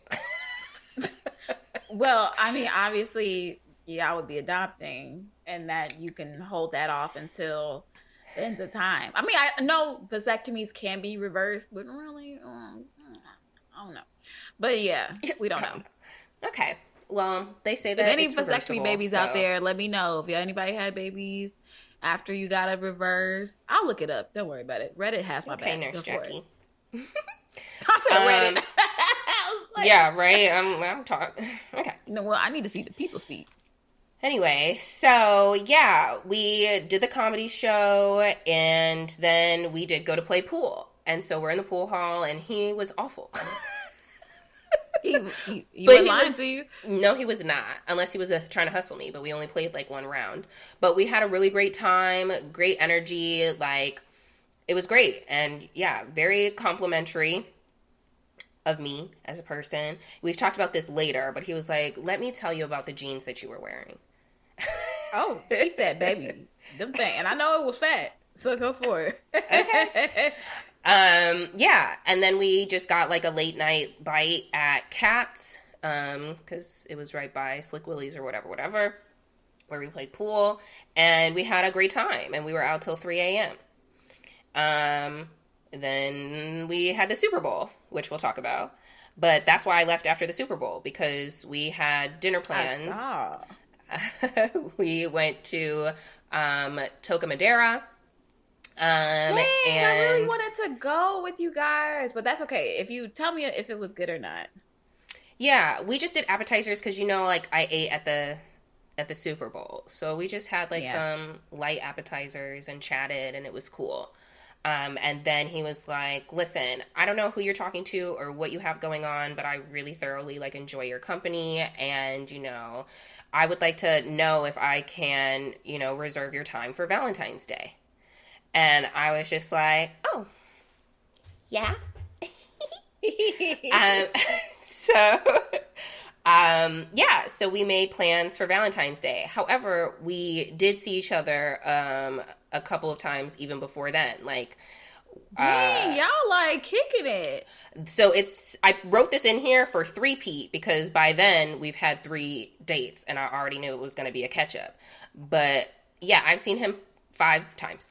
Well, I mean, obviously, I would be adopting and that you can hold that off until the end of time. I mean, I know vasectomies can be reversed, but really, I don't know. But yeah, we don't know. Okay. Well, they say that if any vasectomy babies out there, let me know. If anybody had babies after you got a reverse, I'll look it up. Don't worry about it. Reddit has my back. Nurse Jackie. I said Reddit. Like, yeah, right. I'm talking. Okay. Well, I need to see the people speak. Anyway, so yeah, we did the comedy show and then we did go to play pool. And so we're in the pool hall and he was awful. He was lying to you? No, he was not. Unless he was trying to hustle me. But we only played like one round. But we had a really great time. Great energy. Like, it was great. And yeah, very complimentary. of me as a person. We've talked about this later, but he was like, let me tell you about the jeans that you were wearing. Oh, he said, baby, them thing. And I know it was fat, so go for it. Okay. Yeah. And then we just got like a late night bite at Kat's, because it was right by Slick Willie's or whatever, where we played pool. And we had a great time. And we were out till 3 a.m. Then we had the Super Bowl, which we'll talk about. But that's why I left after the Super Bowl, because we had dinner plans. I saw. We went to Toca Madera. Dang, and I really wanted to go with you guys, but that's okay. If you tell me if it was good or not. Yeah, we just did appetizers because, you know, like I ate at the Super Bowl. So we just had like some light appetizers and chatted, and it was cool. And then he was like, listen, I don't know who you're talking to or what you have going on, but I really thoroughly like enjoy your company. And, you know, I would like to know if I can, you know, reserve your time for Valentine's Day. And I was just like, oh, yeah. So we made plans for Valentine's Day. However, we did see each other a couple of times even before then. Like, dang, y'all like kicking it. So I wrote this in here for 3-peat because by then we've had 3 dates and I already knew it was going to be a catch up. But yeah, I've seen him 5 times.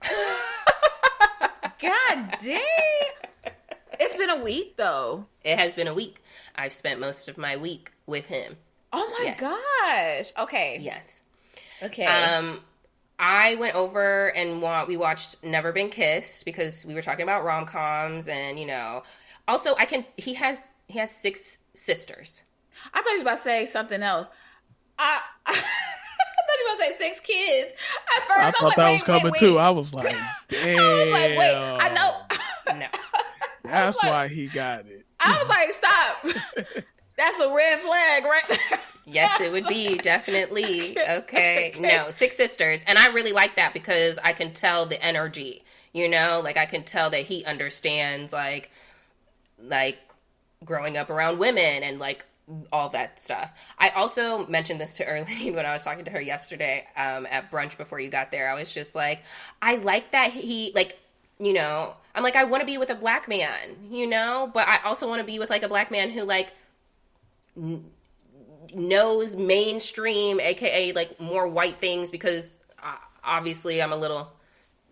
God dang. It's been a week though. It has been a week. I've spent most of my week with him. Oh my gosh. Okay. Yes. Okay. I went over and we watched Never Been Kissed because we were talking about rom-coms and, you know, also he has 6 sisters. I thought you was about to say something else. I thought you were about to say 6 kids. At first, I thought that was coming too. I was like, damn. I was like, wait, I know. No. That's why he got it. I was like, stop. That's a red flag right there. Yes, it would be, definitely. Okay. No, 6 sisters. And I really like that because I can tell the energy, you know? Like, I can tell that he understands, like growing up around women and, like, all that stuff. I also mentioned this to Erlene when I was talking to her yesterday at brunch before you got there. I was just like, I like that he, like, you know, I'm like, I want to be with a black man, you know? But I also want to be with, like, a black man who, like, knows mainstream, aka like more white things, because obviously I'm a little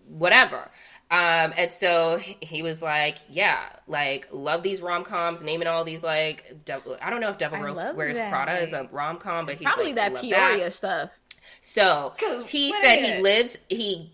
whatever. And so he was like, yeah, like, love these rom-coms, naming all these, like, I don't know if Devil Wears Prada is a rom-com, but he's probably like, that Peoria stuff. So he said he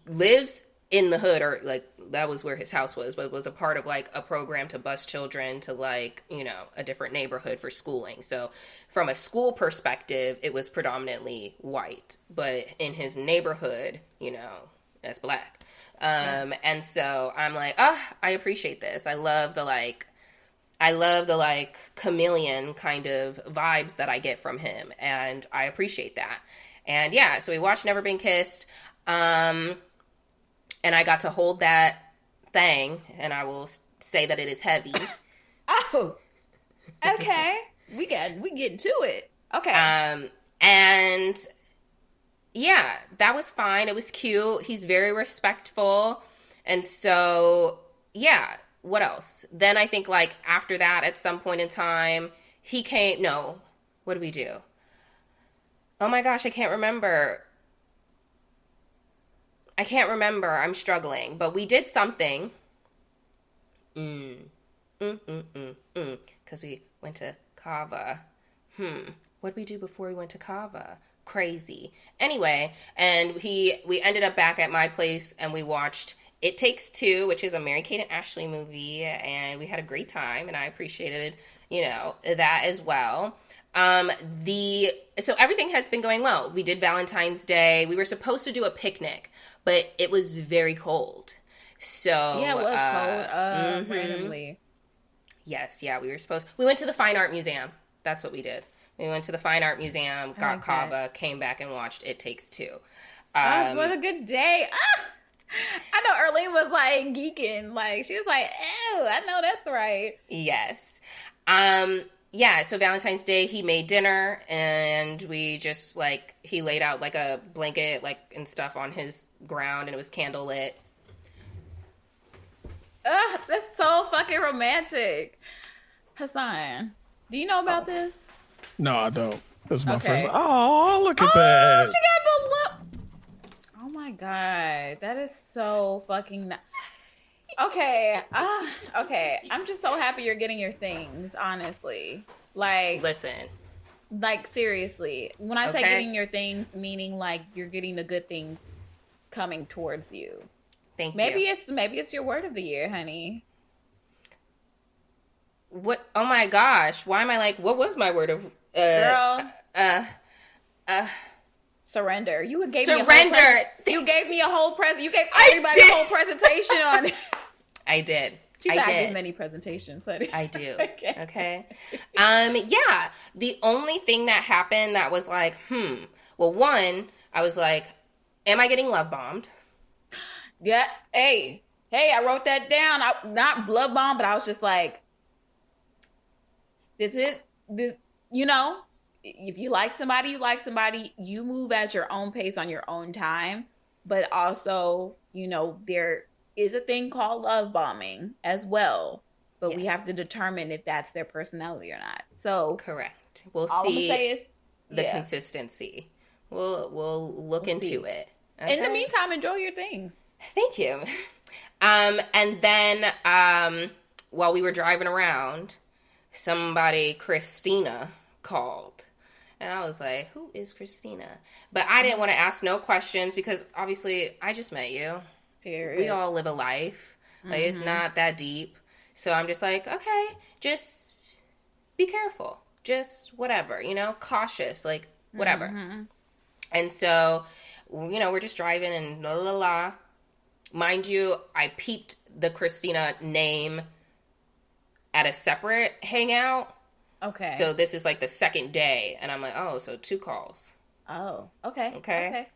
lives in the hood, or like that was where his house was, but was a part of like a program to bus children to, like, you know, a different neighborhood for schooling. So from a school perspective, it was predominantly white, but in his neighborhood, you know, that's black. And so I'm like, I appreciate this. I love the chameleon kind of vibes that I get from him. And I appreciate that. And yeah, so we watched Never Been Kissed. And I got to hold that thing, and I will say that it is heavy. Oh, okay. we getting to it. Okay. And yeah, that was fine. It was cute. He's very respectful. And so, yeah, what else? Then I think, like, after that, at some point in time, what did we do? Oh my gosh, I can't remember. I'm struggling. But we did something. Because we went to Cava. What did we do before we went to Cava? Crazy. Anyway, and we ended up back at my place and we watched It Takes Two, which is a Mary-Kate and Ashley movie, and we had a great time, and I appreciated, you know, that as well. So everything has been going well. We did Valentine's Day. We were supposed to do a picnic, but it was very cold. So yeah, it was cold. Randomly. Yes, yeah, we went to the Fine Art Museum. That's what we did. We went to the Fine Art Museum, got Cava, came back and watched It Takes Two. It was a good day. I know Erlene was like geeking. Like, she was like, oh, I know that's right. Yes. Yeah, so Valentine's Day, he made dinner, and we just, like, he laid out, like, a blanket, like, and stuff on his ground, and it was candlelit. Ugh, that's so fucking romantic. Hassan, do you know about this? No, I don't. That's my Okay. first. Oh, look at Oh, that. she got the look. Oh my god, that is so fucking. Okay, okay. I'm just so happy you're getting your things. Honestly, Listen, like seriously. When I say Okay. getting your things, meaning like you're getting the good things coming towards you. thank Maybe you. it's your word of the year, honey. What? Oh my gosh! Why am I like? What was my word of? Girl, Uh. surrender. You gave Surrender. You gave me a whole present. You gave I everybody did. a whole presentation on it. I did. She said I did. give many presentations, honey. I do. Okay. Okay. Yeah. The only thing that happened that was like, well, one, I was like, am I getting love bombed? Yeah. Hey, I wrote that down. Not blood bomb, but I was just like, this. You know, if you like somebody, you like somebody. You move at your own pace on your own time. But also, you know, there is a thing called love bombing as well. But we Yes. have to determine if that's their personality or not. So Correct. We'll all I'm gonna see say is the yeah. consistency. We'll look We'll into see. it. In the Okay? meantime, enjoy your things. Thank you. And then while we were driving around, somebody, Christina, called. And I was like, who is Christina? But I didn't want to ask no questions because obviously I just met you. Period. We all live a life. Like, it's not that deep. So I'm just like, okay, just be careful. Just whatever, you know, cautious, like whatever. And so, you know, we're just driving and la la la. Mind you, I peeped the Christina name at a separate hangout. Okay. So this is like the second day. And I'm like, oh, so 2 calls. Oh, okay. Okay.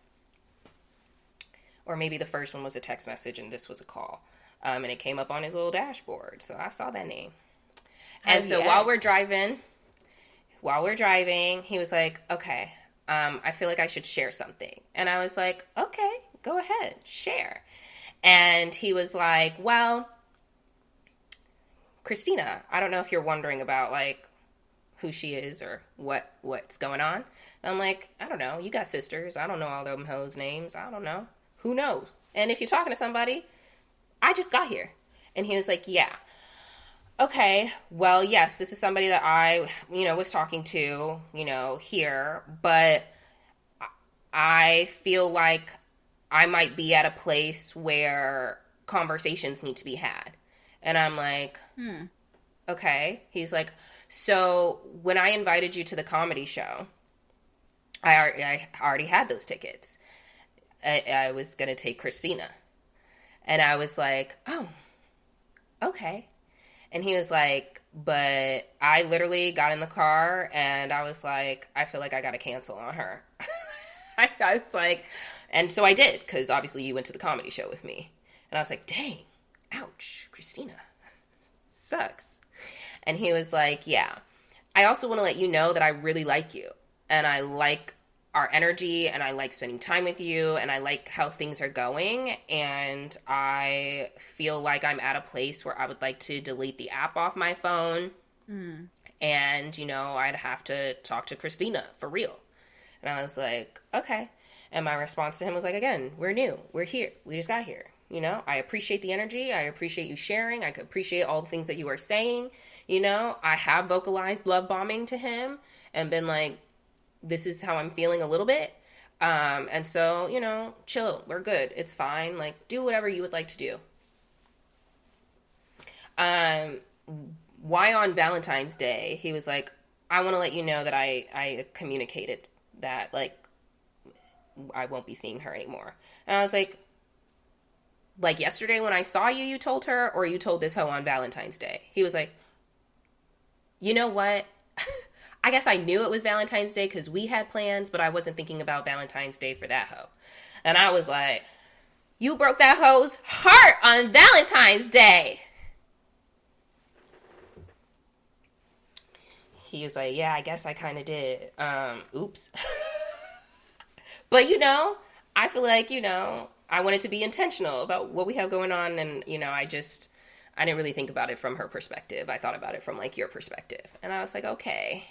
Or maybe the first one was a text message and this was a call. And it came up on his little dashboard. So I saw that name. And so while we're driving, he was like, okay, I feel like I should share something. And I was like, okay, go ahead, share. And he was like, well, Christina, I don't know if you're wondering about like who she is or what's going on. And I'm like, I don't know. You got sisters. I don't know all them hoes' names. I don't know. Who knows? And if you're talking to somebody, I just got here. And he was like, yeah. Okay, well, yes, this is somebody that I, was talking to, here, but I feel like I might be at a place where conversations need to be had. And I'm like, okay. He's like, so when I invited you to the comedy show, I already had those tickets. I was going to take Christina. And I was like, oh, okay. And he was like, but I literally got in the car and I was like, I feel like I got to cancel on her. I was like, and so I did, because obviously you went to the comedy show with me. And I was like, dang, ouch, Christina, sucks. And he was like, yeah, I also want to let you know that I really like you. And I like our energy and I like spending time with you and I like how things are going. And I feel like I'm at a place where I would like to delete the app off my phone. And, I'd have to talk to Christina for real. And I was like, okay. And my response to him was like, again, we're new. We're here. We just got here. I appreciate the energy. I appreciate you sharing. I appreciate all the things that you are saying. I have vocalized love bombing to him and been like, this is how I'm feeling a little bit. And so, chill. We're good. It's fine. Like, do whatever you would like to do. Why on Valentine's Day, he was like, I want to let you know that I communicated that, like, I won't be seeing her anymore. And I was like yesterday when I saw you, you told her, or you told this hoe on Valentine's Day? He was like, you know what? I guess I knew it was Valentine's Day because we had plans, but I wasn't thinking about Valentine's Day for that hoe. And I was like, you broke that hoe's heart on Valentine's Day. he was like, yeah, I guess I kind of did. Oops. But, you know, I feel like, you know, I wanted to be intentional about what we have going on. And, you know, I didn't really think about it from her perspective. I thought about it from, like, your perspective. And I was like, okay.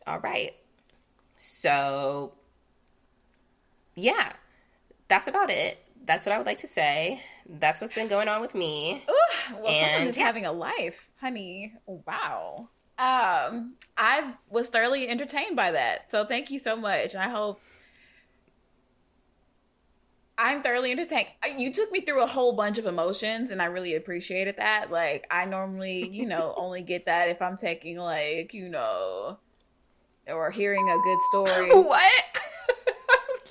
All right. So, yeah, that's about it. That's what I would like to say. That's what's been going on with me. Ooh, well, someone is having a life, honey. Wow. I was thoroughly entertained by that. So thank you so much. I hope I'm thoroughly entertained. You took me through a whole bunch of emotions, and I really appreciated that. Like, I normally, you know, only get that if I'm taking, like, you know, or hearing a good story. What?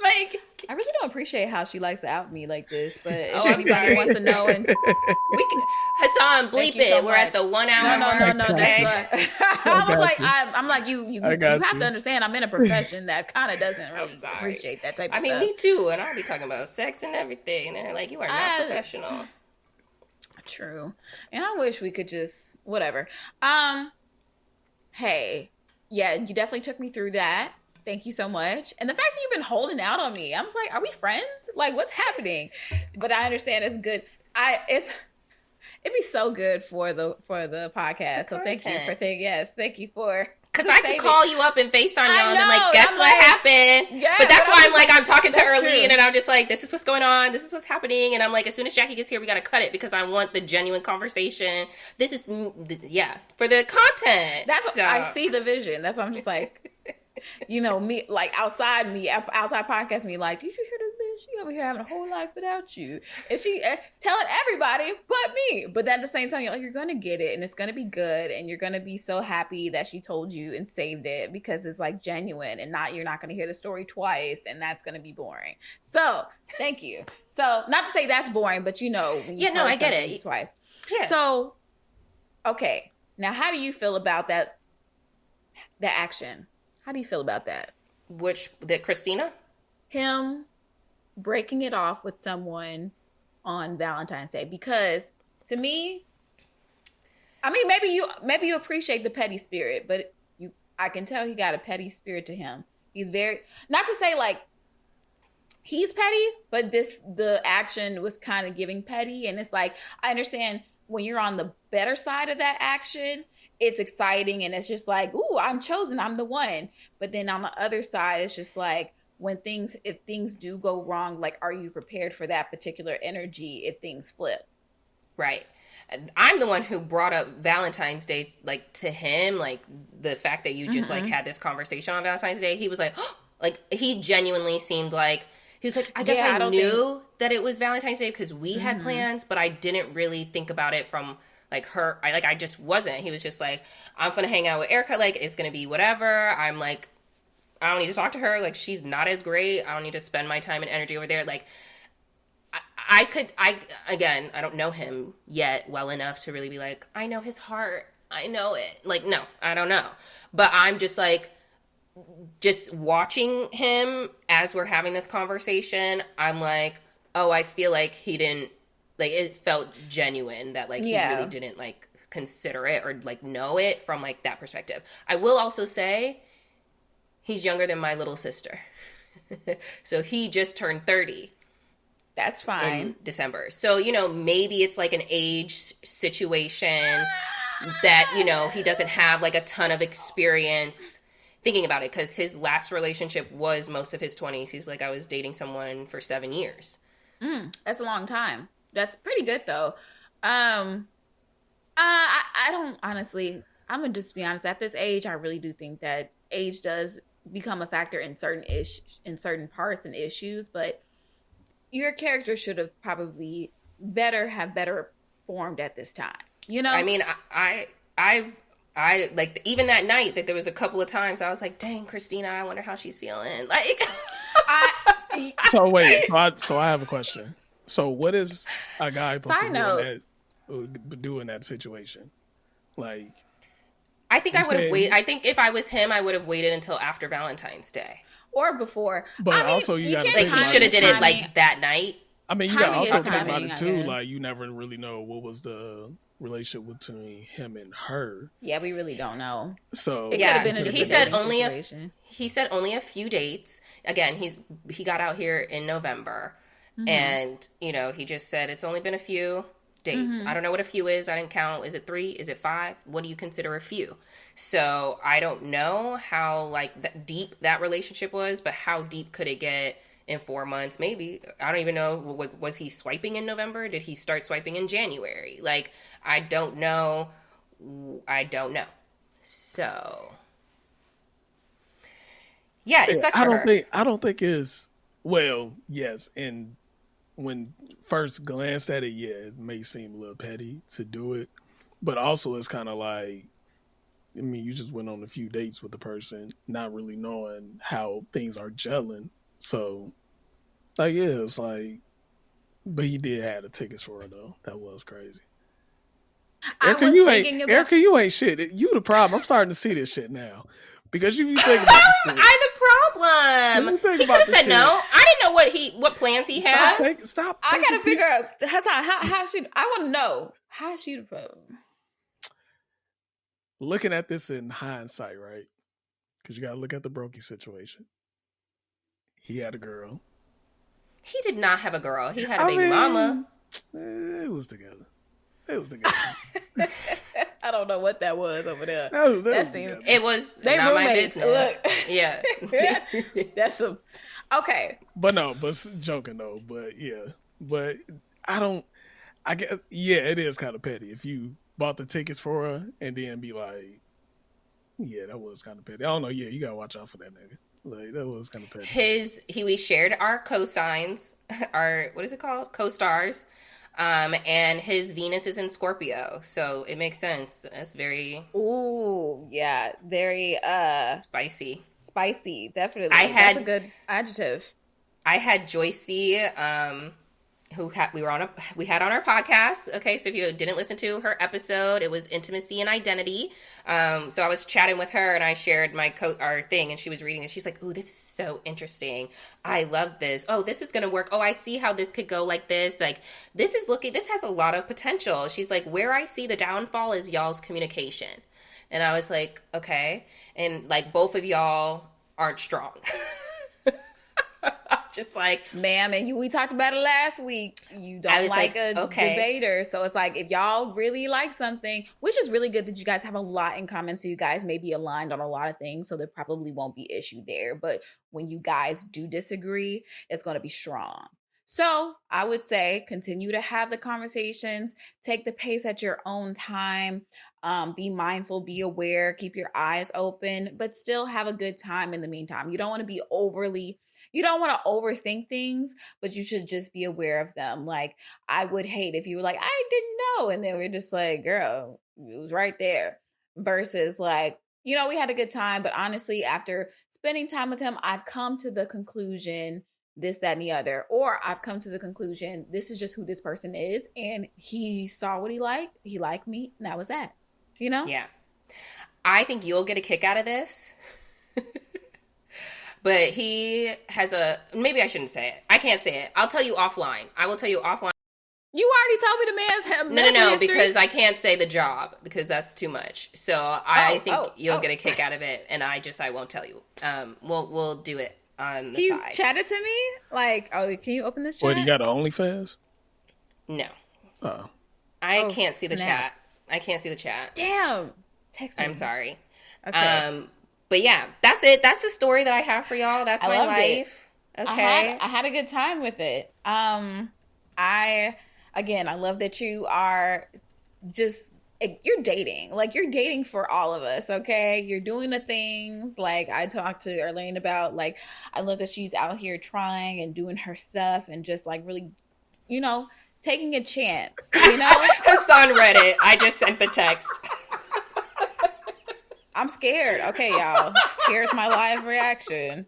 Like, I really don't appreciate how she likes to out me like this, but if anybody wants to know, and we can, Hassan, bleep it. So We're at the 1 hour mark. No. That's right. I was like, I'm like, you have to understand. I'm in a profession that kind of doesn't really appreciate that type of stuff. I mean, me too. And I'll be talking about sex and everything, and they're like, you are not professional. True. And I wish we could just whatever. Hey, yeah, you definitely took me through that. Thank you so much. And the fact that you've been holding out on me, I'm just like, are we friends? Like, what's happening? But I understand it's good. It'd be so good for the podcast. So thank you for thank you for. Because I could call you up and FaceTime y'all and be like, guess what happened? Yeah, but that's why I'm talking to Earlene and I'm just like, this is what's going on. This is what's happening. And I'm like, as soon as Jackie gets here, we got to cut it because I want the genuine conversation. This is, for the content. That's what I see the vision. That's why I'm just like, you know, me, like outside podcast me, like, did you hear this bitch? She over here having a whole life without you. And she telling everybody but me. But then at the same time, you're like, you're going to get it and it's going to be good. And you're going to be so happy that she told you and saved it because it's like genuine and you're not going to hear the story twice and that's going to be boring. So thank you. So not to say that's boring, but you know, I get it twice. Yeah. So, okay. Now, how do you feel about that action? How do you feel about that? Christina? Him breaking it off with someone on Valentine's Day. Because to me, I mean, maybe you appreciate the petty spirit, but I can tell he got a petty spirit to him. He's very, not to say like he's petty, but the action was kind of giving petty. And it's like, I understand when you're on the better side of that action, it's exciting and it's just like, ooh, I'm chosen, I'm the one. But then on the other side, it's just like if things do go wrong, like, are you prepared for that particular energy if things flip? Right. I'm the one who brought up Valentine's Day, like, to him, like, the fact that you just, like, had this conversation on Valentine's Day. He was like, oh, like, he genuinely seemed like, he was like, I guess I knew that it was Valentine's Day because we had plans, but I didn't really think about it from, like, her. I just wasn't. He was just like, I'm going to hang out with Erica. Like, it's going to be whatever. I'm like, I don't need to talk to her. Like, she's not as great. I don't need to spend my time and energy over there. Like, again, I don't know him yet well enough to really be like, I know his heart. I know it. Like, no, I don't know. But I'm just like, just watching him as we're having this conversation, I'm like, oh, I feel like he didn't, like, it felt genuine that, like, he really didn't, like, consider it or, like, know it from, like, that perspective. I will also say he's younger than my little sister. So he just turned 30. That's fine. In December. So, you know, maybe it's like an age situation that, you know, he doesn't have like a ton of experience thinking about it because his last relationship was most of his 20s. He's like, I was dating someone for 7 years. That's a long time. That's pretty good though. I don't honestly, I'm going to just be honest. At this age, I really do think that age does become a factor in certain in certain parts and issues, but your character should have probably better formed at this time. You know? I mean, I like, even that night that there was a couple of times I was like, dang, Christina, I wonder how she's feeling. Like, so wait, so I have a question. So what is a guy supposed to do in that situation? Like, I think I would have waited. I think if I was him, I would have waited until after Valentine's Day. Or before. But I mean, also you got to think like, he should have did it like that night. I mean, you got to also think about it too. Like, you never really know what was the relationship between him and her. Yeah, we really don't know. So It could have been a he said situation. He said only a few dates. Again, he got out here in November, and he just said it's only been a few dates. I don't know what a few is. I didn't count. Is it 3? Is it 5? What do you consider a few? So I don't know how deep that relationship was, but how deep could it get in 4 months? Maybe. I don't even know. Was he swiping in November? Did he start swiping in January? I don't know. So yeah, it sucks for her. I don't think it's, well, yes, and when first glanced at it, yeah, it may seem a little petty to do it, but also it's kind of like, I mean, you just went on a few dates with the person, not really knowing how things are gelling. So, yeah, it's like, but he did have the tickets for her though. That was crazy. Erica, you ain't shit. You the problem. I'm starting to see this shit now. Because you think about I'm the problem. He could have said no. I didn't know what plans he had. Stop. I gotta figure out how she. I want to know how she the problem. Looking at this in hindsight, right? Because you gotta look at the Brokey situation. He had a girl. He did not have a girl. He had a baby mama. It was together. I don't know what that was over there. It was they not roommates. My business. Look. Yeah. That's okay. But joking though. But I guess, yeah, it is kind of petty if you bought the tickets for her and then be like, yeah, that was kind of petty. I don't know. Yeah, you gotta watch out for that nigga. That was kind of petty. We shared our co-signs, our, what is it called? Co-stars. And his Venus is in Scorpio, so it makes sense. That's very... Ooh, yeah. Very, spicy. Spicy, definitely. That's a good adjective. I had Joycey, we had on our podcast. Okay, so if you didn't listen to her episode, it was Intimacy and Identity. So I was chatting with her and I shared our thing, and she was reading it. She's like, "Ooh, this is so interesting. I love this. Oh, this is gonna work. Oh, I see how this could go like this. This has a lot of potential." She's like, "Where I see the downfall is y'all's communication." And I was like, okay. And both of y'all aren't strong. Just ma'am, and we talked about it last week. You don't like a debater. So it's if y'all really like something, which is really good that you guys have a lot in common, so you guys may be aligned on a lot of things, so there probably won't be issue there. But when you guys do disagree, it's going to be strong. So I would say continue to have the conversations, take the pace at your own time, be mindful, be aware, keep your eyes open, but still have a good time in the meantime. You don't want to overthink things, but you should just be aware of them. I would hate if you were I didn't know. And then we're just girl, it was right there. Versus we had a good time, but honestly, after spending time with him, I've come to the conclusion this, that, and the other. Or I've come to the conclusion, this is just who this person is. And he saw what he liked. He liked me. And that was that. Yeah. I think you'll get a kick out of this. But he has maybe I shouldn't say it. I can't say it. I'll tell you offline. I will tell you offline. You already told me the man's No, because I can't say the job because that's too much. So I think you'll get a kick out of it, and I won't tell you. We'll do it on the side. Can you chat it to me? Can you open this chat? Wait, you got an OnlyFans? No. Oh. I can't see the chat. I can't see the chat. Damn. Text me. I'm sorry. Okay. But yeah, that's it. That's the story that I have for y'all. That's my life. It. Okay. I had a good time with it. I love that you are you're dating. You're dating for all of us, okay? You're doing the things I talked to Erlene about. I love that she's out here trying and doing her stuff and just really, taking a chance, Hassan read it. I just sent the text. I'm scared. Okay, y'all. Here's my live reaction.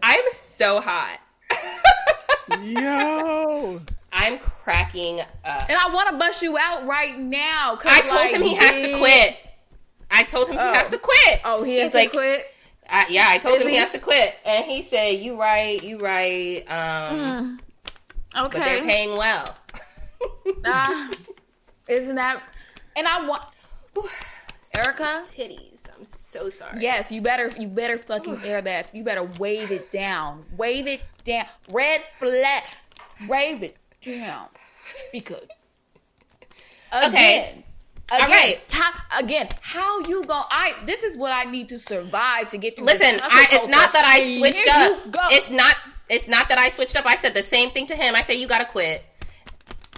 I'm so hot. Yo. I'm cracking up. And I want to bust you out right now. I told him he has to quit. I told him he has to quit. Oh, he has to quit? I told him he has to quit, and he said, "You right. Okay, but they're paying well." Isn't that? And I want Erica titties. I'm so sorry. Yes, you better fucking air that. You better wave it down. Wave it down. Red flag. Wave it down. Because okay. All right. How you go? This is what I need to survive to get through. Listen, it's not that I switched up. It's not that I switched up. I said the same thing to him. I said, you gotta quit.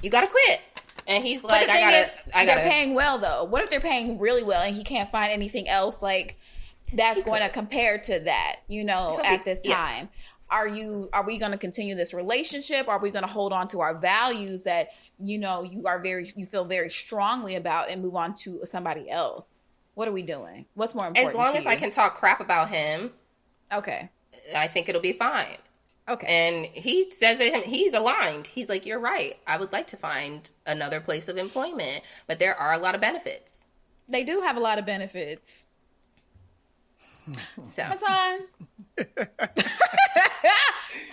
You gotta quit. And he's like, I gotta. They're paying well though. What if they're paying really well and he can't find anything else like that's going to compare to that? At this time, are we going to continue this relationship? Are we going to hold on to our values that you feel very strongly about and move on to somebody else? What are we doing? What's more important? As long as I can talk crap about him, okay, I think it'll be fine. Okay. And he says that he's aligned. He's like, you're right. I would like to find another place of employment, but there are a lot of benefits. They do have a lot of benefits. So.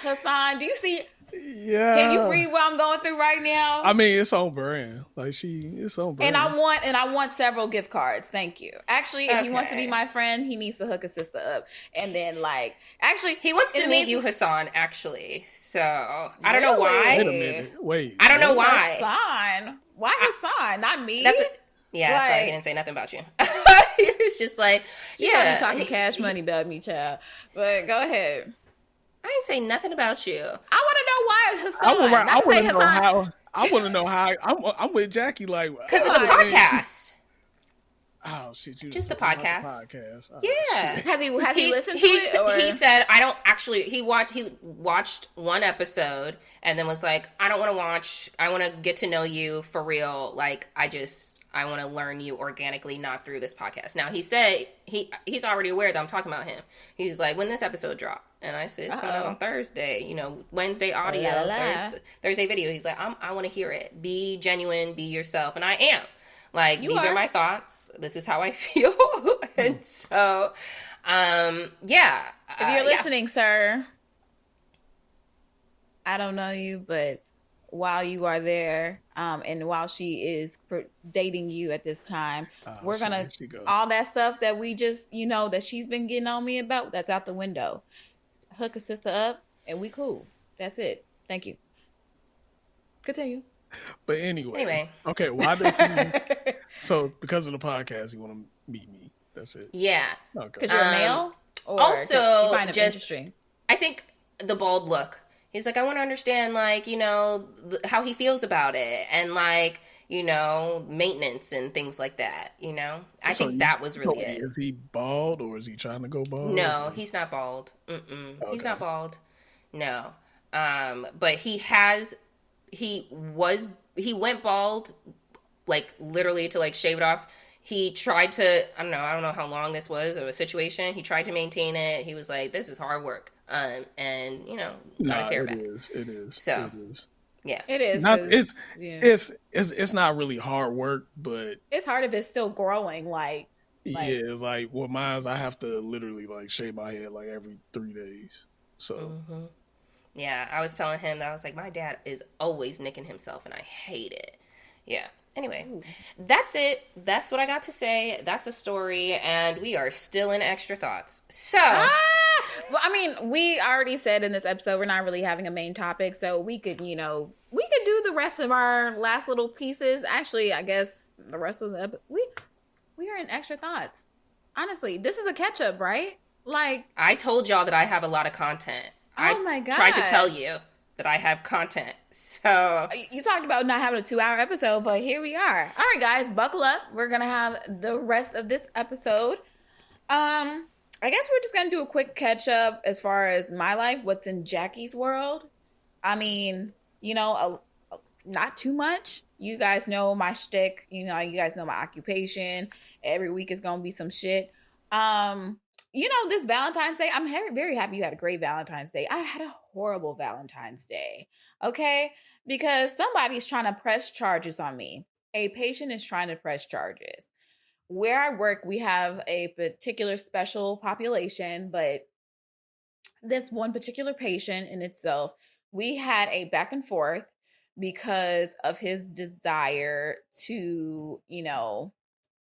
Hassan, do you see? Yeah. Can you read what I'm going through right now? I mean, it's on brand. It's on brand. And I want several gift cards. Thank you. Actually, if he wants to be my friend, he needs to hook a sister up. And then he wants to meet you, Hassan, actually. So I don't know why. Wait a minute. Wait. I don't know why. Hassan. Why Hassan? Not me. Yeah, so I didn't say nothing about you. It's just like, you might be talking cash money about me, child. But go ahead. I didn't say nothing about you. I want to know why Hassan. I want to know how. I'm with Jackie, like because of the podcast. Oh shit! Just the podcast. Oh, yeah. Shit. Has he listened to it? Or? He said, "I don't actually." He watched one episode and then was like, "I don't want to watch. I want to get to know you for real. Like, I want to learn you organically, not through this podcast." Now he said he's already aware that I'm talking about him. He's like, when this episode drop, and I said it's coming out on Thursday. Wednesday audio, Thursday video. He's like, I want to hear it. Be genuine, be yourself, and I am. Like these are my thoughts. This is how I feel, and so, yeah. If you're listening, sir, I don't know you, but while you are there, and while she is dating you at this time, we're gonna all that stuff that we just that she's been getting on me about. That's out the window. Hook a sister up, and we cool. That's it. Thank you. Continue. But anyway. Okay, why did you... So, because of the podcast, you want to meet me. That's it. Yeah. Okay. Because you're a male? Or also, you find him interesting? I think the bald look. He's like, I want to understand, how he feels about it. And, maintenance and things like that, I think that was really it. Is he bald or is he trying to go bald? No, he's not bald. Okay. He's not bald. No. But he went bald, literally to shave it off. He tried to, I don't know how long this was of a situation. He tried to maintain it. He was like, this is hard work. Got his hair back. It is. So, it is. Yeah. It is. It's not really hard work, but it's hard if it's still growing. It's like with mine, I have to literally shave my head every 3 days. So. Mm-hmm. Yeah, I was telling him that I was like, my dad is always nicking himself, and I hate it. Yeah. Anyway, that's it. That's what I got to say. That's the story, and we are still in extra thoughts. So, well, I mean, we already said in this episode we're not really having a main topic, so we could do the rest of our last little pieces. Actually, I guess the rest of the episode, we are in extra thoughts. Honestly, this is a catch up, right? I told y'all that I have a lot of content. Oh my god! I tried to tell you that I have content. So you talked about not having a 2-hour episode, but here we are. All right, guys, buckle up. We're gonna have the rest of this episode. I guess we're just gonna do a quick catch up as far as my life, what's in Jackie's world. I mean, not too much. You guys know my shtick. You guys know my occupation. Every week is gonna be some shit. This Valentine's Day, I'm very happy you had a great Valentine's Day. I had a horrible Valentine's Day, okay? Because somebody's trying to press charges on me. A patient is trying to press charges. where I work, we have a particular special population, but this one particular patient in itself, we had a back and forth because of his desire to,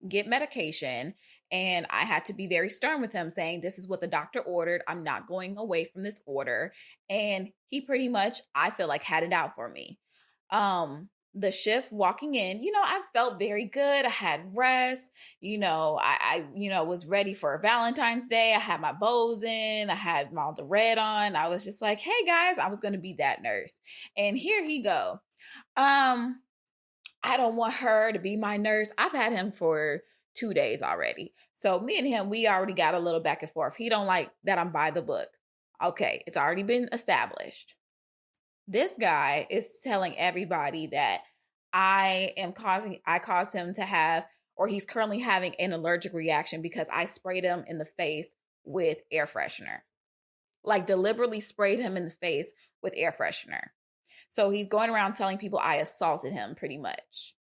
get medication. And I had to be very stern with him, saying, this is what the doctor ordered. I'm not going away from this order. And he pretty much, I feel like, had it out for me. The shift walking in, I felt very good. I had rest. I was ready for Valentine's Day. I had my bows in. I had all the red on. I was just like, hey guys, I was going to be that nurse. And here he go. I don't want her to be my nurse. I've had him for 2 days already. So me and him, we already got a little back and forth. He don't like that I'm by the book. Okay, it's already been established. This guy is telling everybody that I caused him to have, or he's currently having an allergic reaction because I sprayed him in the face with air freshener. Like deliberately sprayed him in the face with air freshener. So he's going around telling people I assaulted him pretty much.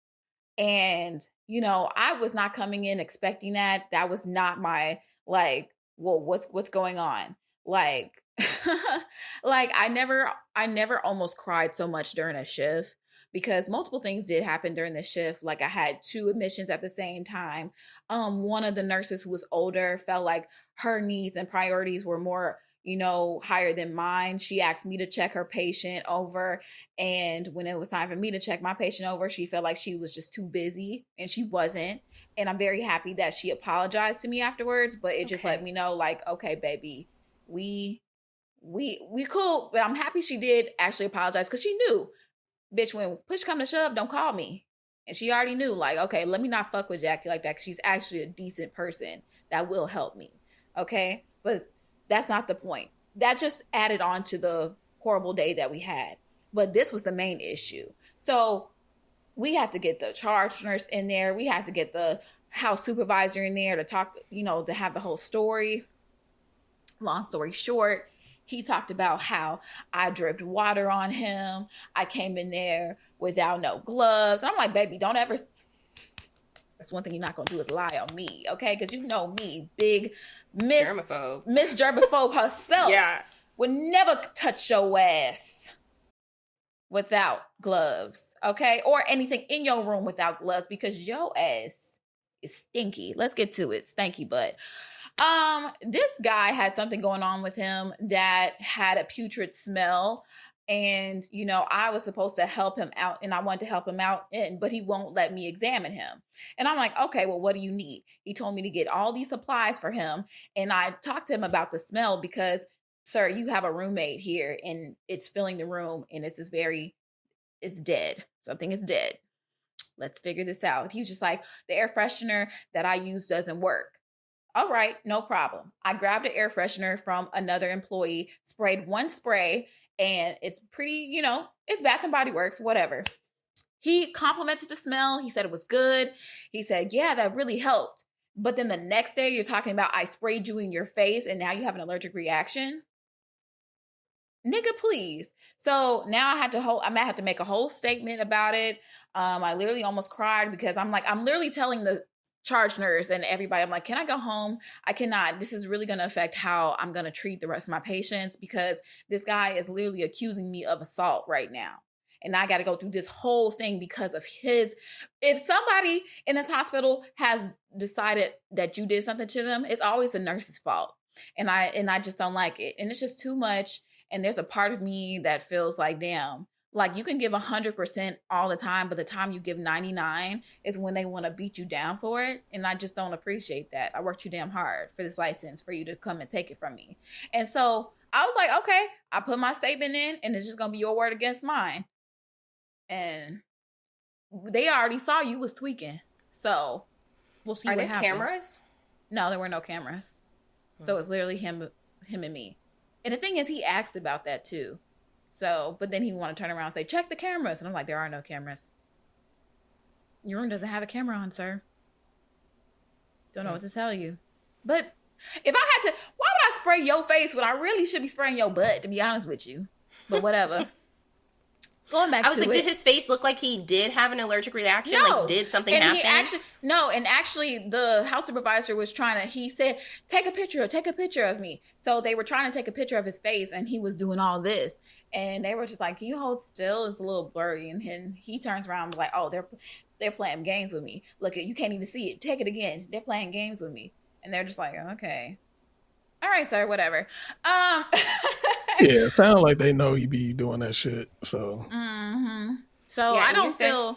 And, I was not coming in expecting that. That was not my, what's going on? Like I never almost cried so much during a shift because multiple things did happen during the shift. Like I had 2 admissions at the same time. One of the nurses who was older felt like her needs and priorities were more, higher than mine. She asked me to check her patient over. And when it was time for me to check my patient over, she felt like she was just too busy and she wasn't. And I'm very happy that she apologized to me afterwards, but it just let me know like, okay, baby, we cool, but I'm happy she did actually apologize because she knew, bitch, when push come to shove, don't call me. And she already knew, like, okay, let me not fuck with Jackie like that because she's actually a decent person that will help me, okay? But that's not the point. That just added on to the horrible day that we had. But this was the main issue. So we had to get the charge nurse in there. We had to get the house supervisor in there to talk, to have the whole story. Long story short, he talked about how I dripped water on him. I came in there without no gloves. I'm like, baby, don't ever... That's one thing you're not going to do is lie on me, okay? Because you know me, big Miss Germaphobe herself. Yeah. Would never touch your ass without gloves, okay? Or anything in your room without gloves because your ass is stinky. Let's get to it. Stinky butt. This guy had something going on with him that had a putrid smell. And, I was supposed to help him out and I wanted to help him out, but he won't let me examine him. And I'm like, okay, well, what do you need? He told me to get all these supplies for him. And I talked to him about the smell because, sir, you have a roommate here and it's filling the room and it's dead. Something is dead. Let's figure this out. He was just like, the air freshener that I use doesn't work. All right, no problem. I grabbed an air freshener from another employee, sprayed one spray, and it's pretty, it's Bath and Body Works, whatever. He complimented the smell. He said it was good. He said, yeah, that really helped. But then the next day you're talking about I sprayed you in your face and now you have an allergic reaction. Nigga, please. So now I might have to make a whole statement about it. I literally almost cried because I'm literally telling the charge nurse and everybody, I'm like, can I go home? I cannot. This is really going to affect how I'm going to treat the rest of my patients because this guy is literally accusing me of assault right now. And I got to go through this whole thing because of if somebody in this hospital has decided that you did something to them, it's always the nurse's fault. And I just don't like it. And it's just too much. And there's a part of me that feels like, damn, like you can give 100% all the time, but the time you give 99 is when they want to beat you down for it. And I just don't appreciate that. I worked too damn hard for this license for you to come and take it from me. And so I was like, okay, I put my statement in and it's just going to be your word against mine. And they already saw you was tweaking. So we'll see what happens. Are there cameras? No, there were no cameras. So it's literally him and me. And the thing is, he asked about that too. So, but then he wanted to turn around and say, check the cameras. And I'm like, there are no cameras. Your room doesn't have a camera on, sir. Don't know what to tell you. But if I had to, why would I spray your face when I really should be spraying your butt, to be honest with you? But whatever. going back I was to like, it. did his face look like he did have an allergic reaction? No. Like, did something And happen? actually the house supervisor was he said, take a picture of me. So they were trying to take a picture of his face, and he was doing all this. And they were just like, can you hold still? It's a little blurry. And then he turns around and was like, oh, they're playing games with me. Look, you can't even see it. Take it again. They're playing games with me. And they're just like, okay. All right, sir, whatever. Yeah, it sounds like they know you be doing that shit. So, So Yeah, I and don't you said- feel.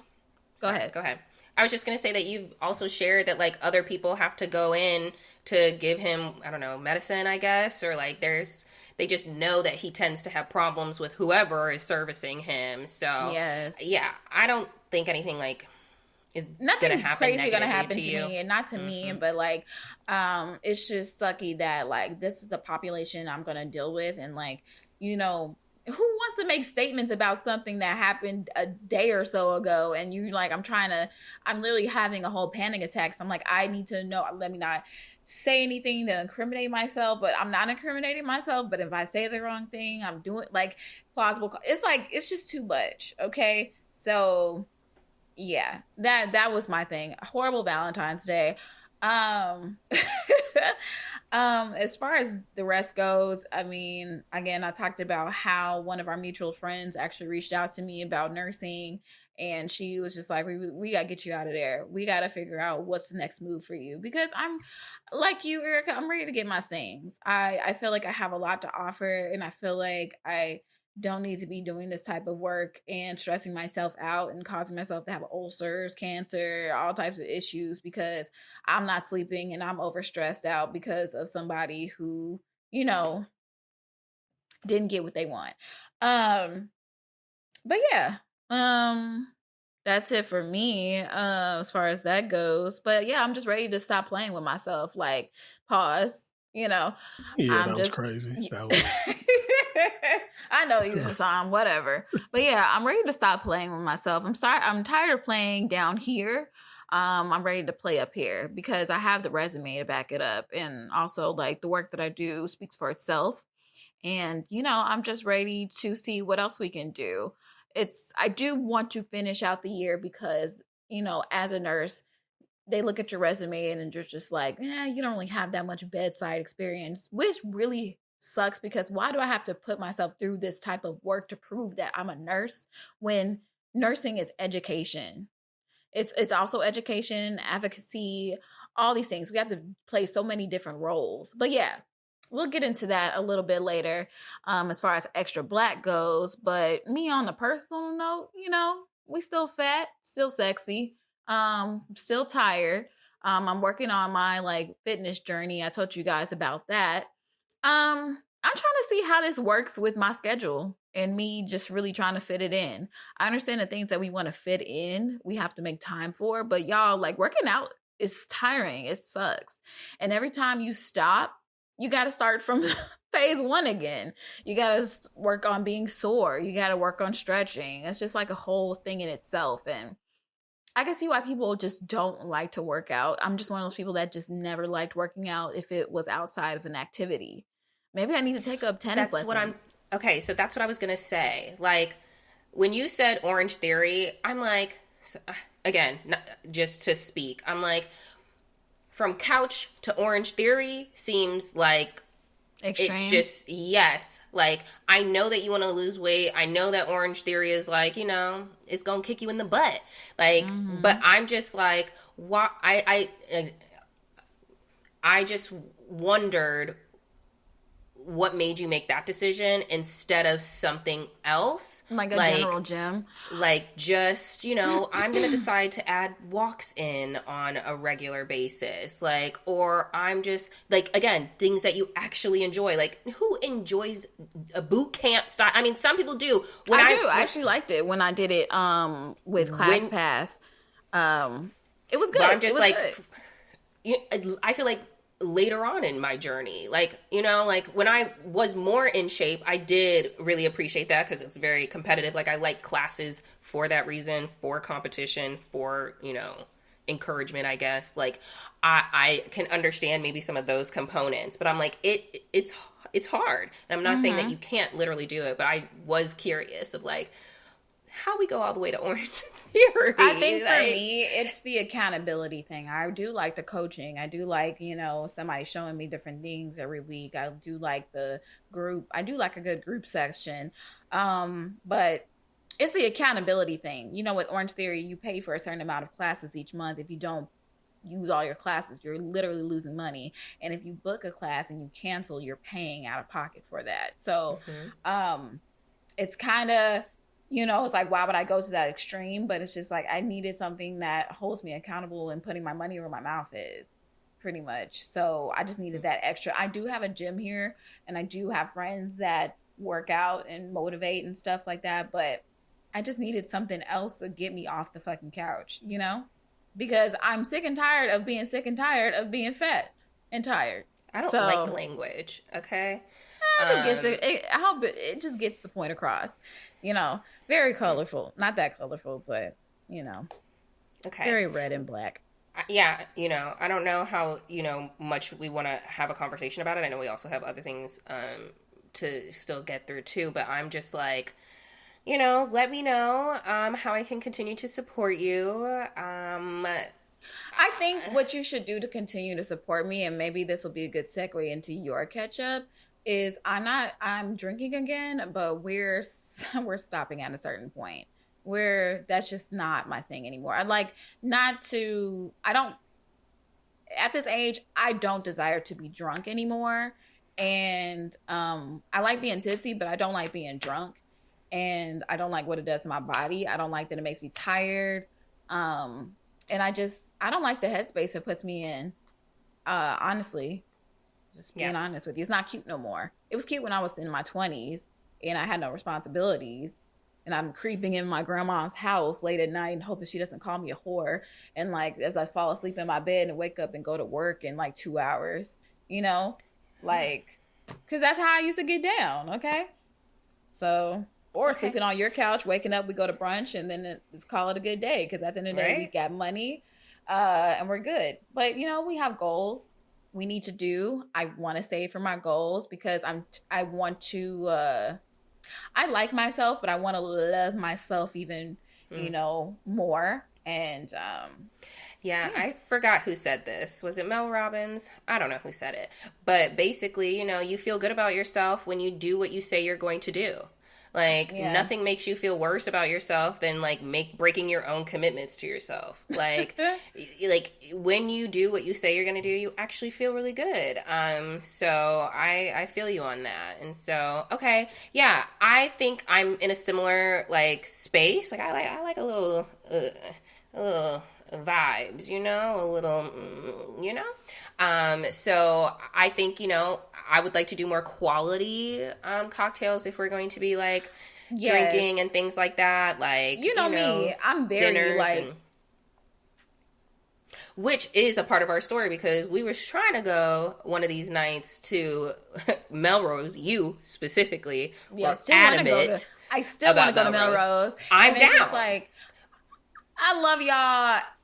Go Sorry, ahead. Go ahead. I was just going to say that you've also shared that like other people have to go in to give him, I don't know, medicine, I guess, or like they just know that he tends to have problems with whoever is servicing him. So, Yes. yeah, I don't think anything like is Nothing's crazy gonna negatively happen to you. me, and not to me, but like it's just sucky that like this is the population I'm gonna deal with. And like, you know, who wants to make statements about something that happened a day or so ago, and you like, I'm literally having a whole panic attack. So I'm like, I need to know, let me not say anything to incriminate myself, but I'm not incriminating myself. But if I say the wrong thing, I'm doing like plausible. It's like, it's just too much. Okay. So yeah, that was my thing. Horrible Valentine's Day. As far as the rest goes, I mean, again, I talked about how one of our mutual friends actually reached out to me about nursing, and she was just like, we got to get you out of there. We got to figure out what's the next move for you, because I'm like you, Erica, I'm ready to get my things. I feel like I have a lot to offer, and I feel like I don't need to be doing this type of work and stressing myself out and causing myself to have ulcers, cancer, all types of issues, because I'm not sleeping and I'm overstressed out because of somebody who, you know, didn't get what they want. But yeah, that's it for me, as far as that goes. But yeah, I'm just ready to stop playing with myself. Like, pause, you know. yeah, I'm that was just crazy. That was... I know you the song, whatever. But yeah, I'm ready to stop playing with myself. I'm tired of playing down here. I'm ready to play up here, because I have the resume to back it up. And also, like, the work that I do speaks for itself. And, you know, I'm just ready to see what else we can do. I do want to finish out the year, because, you know, as a nurse, they look at your resume and you're just like, you don't really have that much bedside experience, which really sucks, because why do I have to put myself through this type of work to prove that I'm a nurse, when nursing is education? It's also education, advocacy, all these things. We have to play so many different roles. But yeah, we'll get into that a little bit later, as far as Extra Black goes. But me, on a personal note, you know, we still fat, still sexy, still tired. I'm working on my like fitness journey. I told you guys about that. I'm trying to see how this works with my schedule and me just really trying to fit it in. I understand the things that we want to fit in, we have to make time for, but y'all, like, working out is tiring. It sucks. And every time you stop, you got to start from phase one again. You got to work on being sore. You got to work on stretching. It's just like a whole thing in itself. And I can see why people just don't like to work out. I'm just one of those people that just never liked working out if it was outside of an activity. Maybe I need to take up tennis lessons. Okay, so that's what I was going to say. Like, when you said Orange Theory, I'm like, again, just to speak, I'm like, from couch to Orange Theory seems like extreme. It's just, yes. Like, I know that you want to lose weight. I know that Orange Theory is like, you know, it's going to kick you in the butt. Like, but I'm just like, why? I just wondered what made you make that decision instead of something else. Like a general gym. Like, just, you know, I'm going to decide to add walks in on a regular basis. Like, or I'm just, like, again, things that you actually enjoy. Like, who enjoys a boot camp style? I mean, some people do. I actually liked it when I did it with ClassPass. It was good. But I'm just like, I feel like later on in my journey, like, you know, like when I was more in shape, I did really appreciate that because it's very competitive. Like, I like classes for that reason, for competition, for, you know, encouragement, I guess. Like, I can understand maybe some of those components, but I'm like, it's hard. And I'm not saying that you can't literally do it, but I was curious of like, how we go all the way to Orange Theory. I think for me, it's the accountability thing. I do like the coaching. I do like, somebody showing me different things every week. I do like the group. I do like a good group section. But it's the accountability thing. With Orange Theory, you pay for a certain amount of classes each month. If you don't use all your classes, you're literally losing money. And if you book a class and you cancel, you're paying out of pocket for that. So it's kind of, it's like, why would I go to that extreme? But it's just like, I needed something that holds me accountable and putting my money where my mouth is, pretty much. So I just needed that extra. I do have a gym here, and I do have friends that work out and motivate and stuff like that. But I just needed something else to get me off the fucking couch, because I'm sick and tired of being sick and tired of being fat and tired. I don't like the language, okay? I hope it just gets the point across. Very colorful. Not that colorful, but, okay. Very red and black. Yeah, I don't know how, much we want to have a conversation about it. I know we also have other things to still get through, too. But I'm just like, let me know how I can continue to support you. I think what you should do to continue to support me, and maybe this will be a good segue into your catch up, is I'm drinking again, but we're stopping at a certain point where that's just not my thing anymore. At this age, I don't desire to be drunk anymore. And I like being tipsy, but I don't like being drunk. And I don't like what it does to my body. I don't like that it makes me tired. And I don't like the headspace it puts me in. Honestly, just being honest with you. It's not cute no more. It was cute when I was in my 20s and I had no responsibilities. And I'm creeping in my grandma's house late at night and hoping she doesn't call me a whore. And like, as I fall asleep in my bed and wake up and go to work in like 2 hours, like, cause that's how I used to get down. Okay. So, or sleeping on your couch, waking up, we go to brunch, and then let's call it a good day. Cause at the end of the day, we got money, and we're good. But we have goals we need to do. I want to save for my goals because I want to, I like myself, but I want to love myself even, more. And, I forgot who said this. Was it Mel Robbins? I don't know who said it. But basically, you feel good about yourself when you do what you say you're going to do. Like, nothing makes you feel worse about yourself than, like, breaking your own commitments to yourself. Like, when you do what you say you're going to do, you actually feel really good. So I feel you on that. And so, okay. Yeah, I think I'm in a similar, like, space. Like, I like a little vibes, a little, so I think, I would like to do more quality cocktails if we're going to be like drinking and things like that. Like, me, I'm very like, which is a part of our story because we were trying to go one of these nights to Melrose, you specifically, I still want to go to Melrose. I'm down. It's just like, I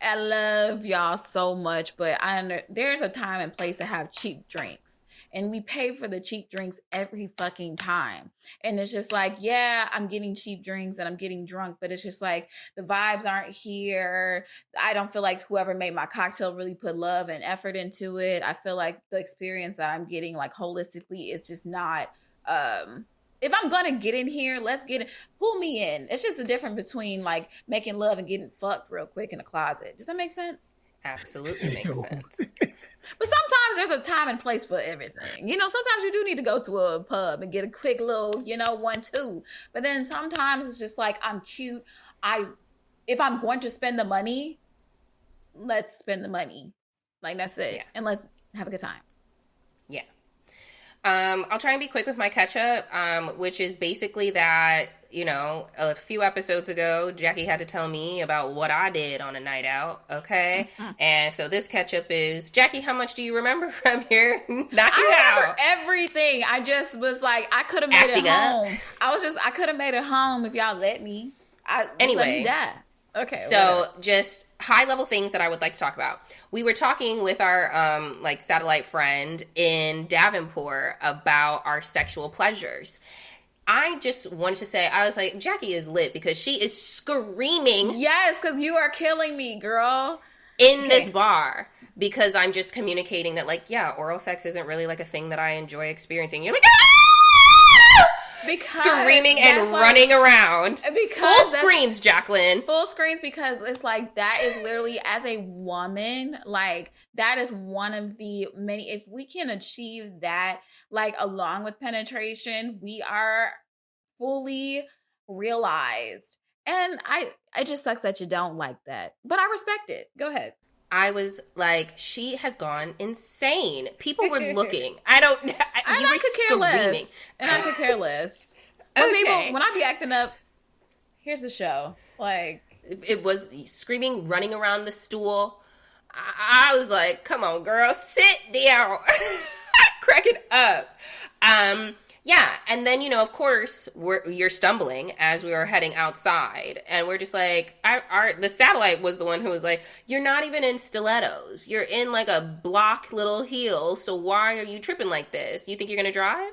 love y'all so much, but there's a time and place to have cheap drinks. And we pay for the cheap drinks every fucking time. And it's just like, I'm getting cheap drinks and I'm getting drunk, but it's just like the vibes aren't here. I don't feel like whoever made my cocktail really put love and effort into it. I feel like the experience that I'm getting, like, holistically, is just not, if I'm going to get in here, let's get it. Pull me in. It's just a difference between like making love and getting fucked real quick in a closet. Does that make sense? Absolutely makes sense. But sometimes there's a time and place for everything. Sometimes you do need to go to a pub and get a quick little, 1-2. But then sometimes it's just like, I'm cute. If I'm going to spend the money, let's spend the money. Like, that's it. Yeah. And let's have a good time. Yeah. I'll try and be quick with my catch up, which is basically that, a few episodes ago, Jackie had to tell me about what I did on a night out. Okay. And so this catch up is, Jackie, how much do you remember from here? I remember everything. I just was like, I could have made it home. I could have made it home if y'all let me. Anyway. Let me die. Okay. So just high level things that I would like to talk about. We were talking with our satellite friend in Davenport about our sexual pleasures. I just wanted to say, I was like, Jackie is lit because she is screaming. Yes, because you are killing me, girl. In this bar. Because I'm just communicating that, like, yeah, oral sex isn't really like a thing that I enjoy experiencing. You're like, ah! Because screaming and running around. Full screams, Jacqueline. Full screams, because it's like, that is literally, as a woman, like, that is one of the many, if we can achieve that, like, along with penetration, we are fully realized. And it just sucks that you don't like that. But I respect it. Go ahead. I was like, she has gone insane. People were looking. I could care less. And I could care less. But people, when I be acting up, here's the show. Like, it was screaming, running around the stool. I was like, come on, girl, sit down. Cracking up. Yeah, and then, you know, of course, you're stumbling as we were heading outside, and we're just like, the satellite was the one who was like, you're not even in stilettos. You're in, like, a block little heel, so why are you tripping like this? You think you're going to drive?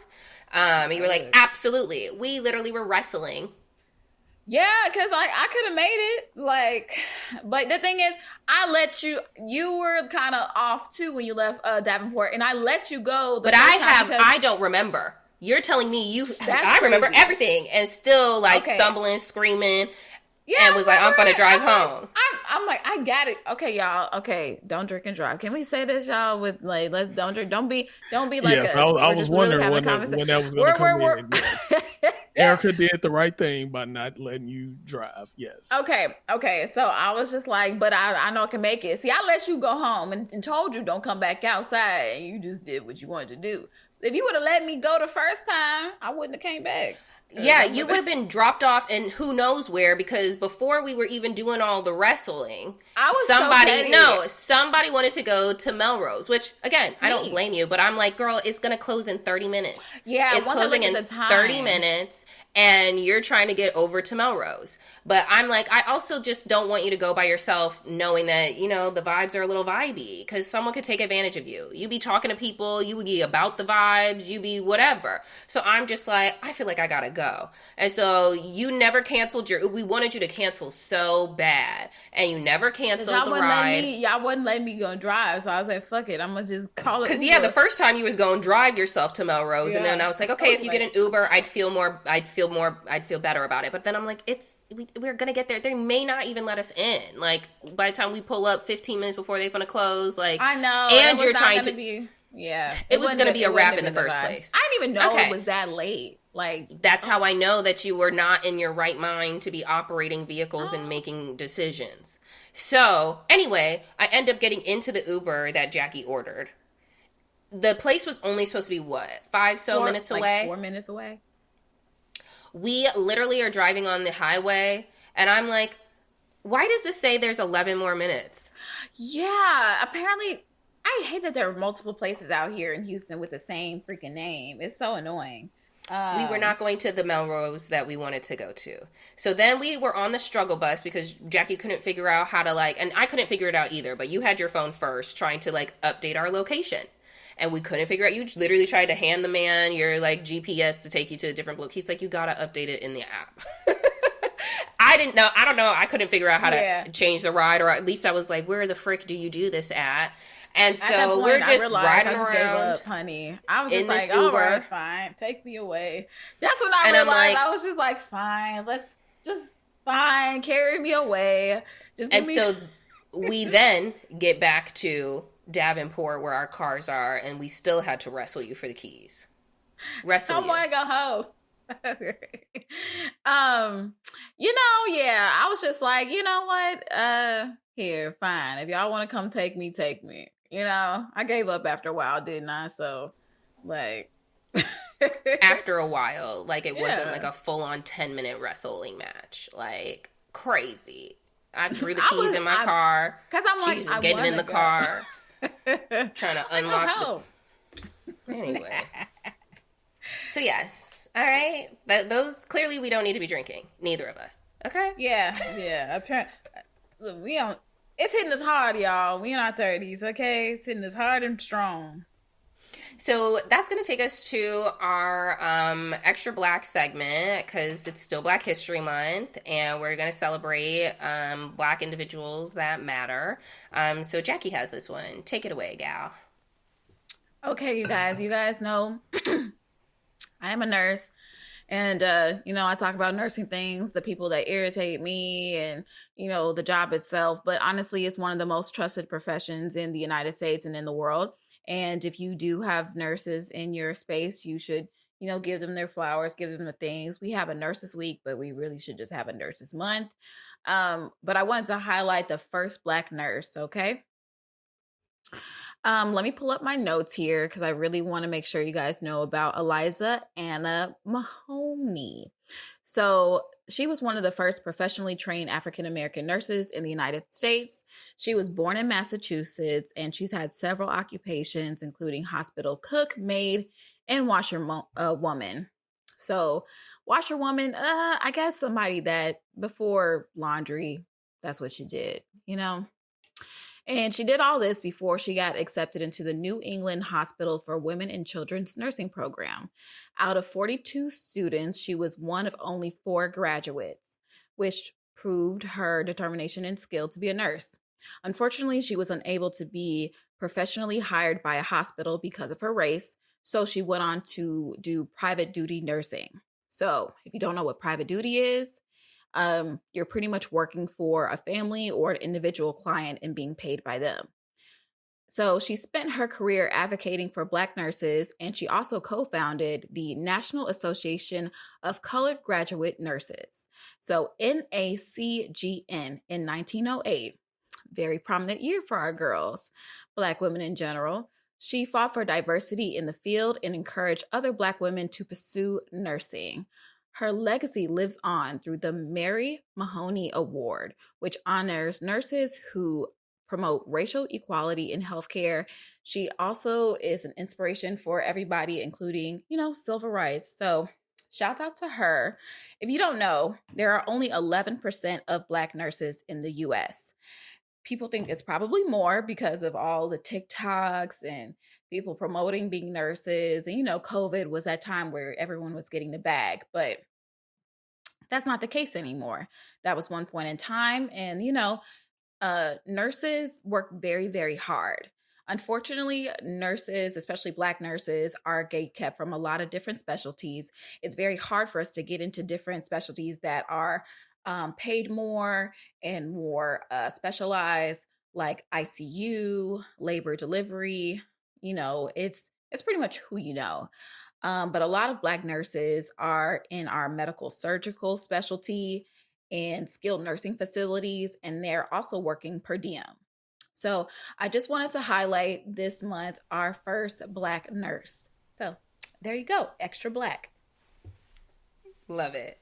And you were like, absolutely. We literally were wrestling. Yeah, because I could have made it, like, but the thing is, I let you were kind of off, too, when you left Davenport, and I let you go. But I don't remember. You're telling me I remember everything, and still, like, stumbling, screaming, and was like, I'm gonna drive home. I'm like, I got it. Okay, y'all. Okay, don't drink and drive. Can we say this, y'all? With like, let's don't drink. Don't be like. Yes, I was wondering when that was going to come in. Erica did the right thing by not letting you drive. Yes. Okay. So I was just like, but I know I can make it. See, I let you go home and told you don't come back outside, and you just did what you wanted to do. If you would have let me go the first time, I wouldn't have came back. Yeah, you would have been dropped off in who knows where, because before we were even doing all the wrestling, somebody wanted to go to Melrose, which, again, I don't blame you, but I'm like, girl, it's going to close in 30 minutes. Yeah, it's closing in 30 minutes, and you're trying to get over to Melrose. But I'm like, I also just don't want you to go by yourself knowing that, you know, the vibes are a little vibey, because someone could take advantage of you. You be talking to people, you would be about the vibes, you be whatever. So I'm just like, I feel like I gotta go. And so you never canceled we wanted you to cancel so bad, and you never canceled the ride. Y'all wouldn't let me go and drive, so I was like, fuck it, I'm gonna just call it. Because the first time you was going to drive yourself to Melrose, and then I was like, okay, if you get an Uber, I'd feel better about it. But then I'm like, we're gonna get there. They may not even let us in. Like, by the time we pull up 15 minutes before they're gonna close, like, I know, and you're trying to be. Yeah, it was gonna be a wrap in the first place. I didn't even know it was that late. Like, that's how I know that you were not in your right mind to be operating vehicles and making decisions. So anyway, I end up getting into the Uber that Jackie ordered. The place was only supposed to be 4 minutes away? 4 minutes away. We literally are driving on the highway, and I'm like, why does this say there's 11 more minutes? Yeah, apparently, I hate that there are multiple places out here in Houston with the same freaking name. It's so annoying. We were not going to the Melrose that we wanted to go to. So then we were on the struggle bus because Jackie couldn't figure out how to, like, and I couldn't figure it out either, but you had your phone first trying to, like, update our location. And we couldn't figure out. You literally tried to hand the man your, like, GPS to take you to a different block. He's like, you gotta update it in the app. I don't know. I couldn't figure out how to change the ride, or at least I was like, where the frick do you do this at? And so we're just riding around. Gave up, honey. I was just like, all right, fine, take me away. That's when I realized. I was just like, fine, fine, carry me away. So we then get back to Davenport where our cars are, and we still had to wrestle you for the keys. I want to go home. I was just like, you know what? Here, fine. If y'all want to come take me, take me. You know, I gave up after a while, didn't I? So, like, after a while, like, it wasn't like a full-on 10-minute wrestling match. Like, crazy. I threw the keys in my car. Because I'm like, she's getting in the car, trying to unlock Anyway. So, yes. All right. Those, clearly, we don't need to be drinking. Neither of us. Okay? Yeah. I'm trying. Look, it's hitting us hard, y'all. We in our 30s, okay? It's hitting us hard and strong. So that's going to take us to our extra black segment because it's still Black History Month, and we're going to celebrate black individuals that matter. So Jackie has this one. Take it away, gal. Okay, you guys know I am a nurse. And, I talk about nursing things, the people that irritate me and, the job itself. But honestly, it's one of the most trusted professions in the United States and in the world. And if you do have nurses in your space, you should, give them their flowers, give them the things. We have a nurses week, but we really should just have a nurses month. But I wanted to highlight the first Black nurse. Okay. Let me pull up my notes here because I really want to make sure you guys know about Eliza Anna Mahoney. So she was one of the first professionally trained African American nurses in the United States. She was born in Massachusetts, and she's had several occupations, including hospital cook, maid, and washerwoman. So washerwoman, I guess somebody that before laundry, that's what she did, And she did all this before she got accepted into the New England Hospital for Women and Children's Nursing Program. Out of 42 students, she was one of only 4 graduates, which proved her determination and skill to be a nurse. Unfortunately, she was unable to be professionally hired by a hospital because of her race, so she went on to do private duty nursing. So if you don't know what private duty is, you're pretty much working for a family or an individual client and being paid by them. So she spent her career advocating for Black nurses, and she also co-founded the National Association of Colored Graduate Nurses. So NACGN in 1908, very prominent year for our girls, Black women in general. She fought for diversity in the field and encouraged other Black women to pursue nursing. Her legacy lives on through the Mary Mahoney Award, which honors nurses who promote racial equality in healthcare. She also is an inspiration for everybody, including, civil rights. So shout out to her. If you don't know, there are only 11% of Black nurses in the US. People think it's probably more because of all the TikToks and people promoting being nurses. And, COVID was that time where everyone was getting the bag, but that's not the case anymore. That was one point in time. And, nurses work very, very hard. Unfortunately, nurses, especially Black nurses, are gatekept from a lot of different specialties. It's very hard for us to get into different specialties that are paid more and more specialized, like ICU, labor delivery. It's pretty much who you know. But a lot of Black nurses are in our medical surgical specialty and skilled nursing facilities, and they're also working per diem. So I just wanted to highlight this month our first Black nurse. So there you go, extra Black. Love it.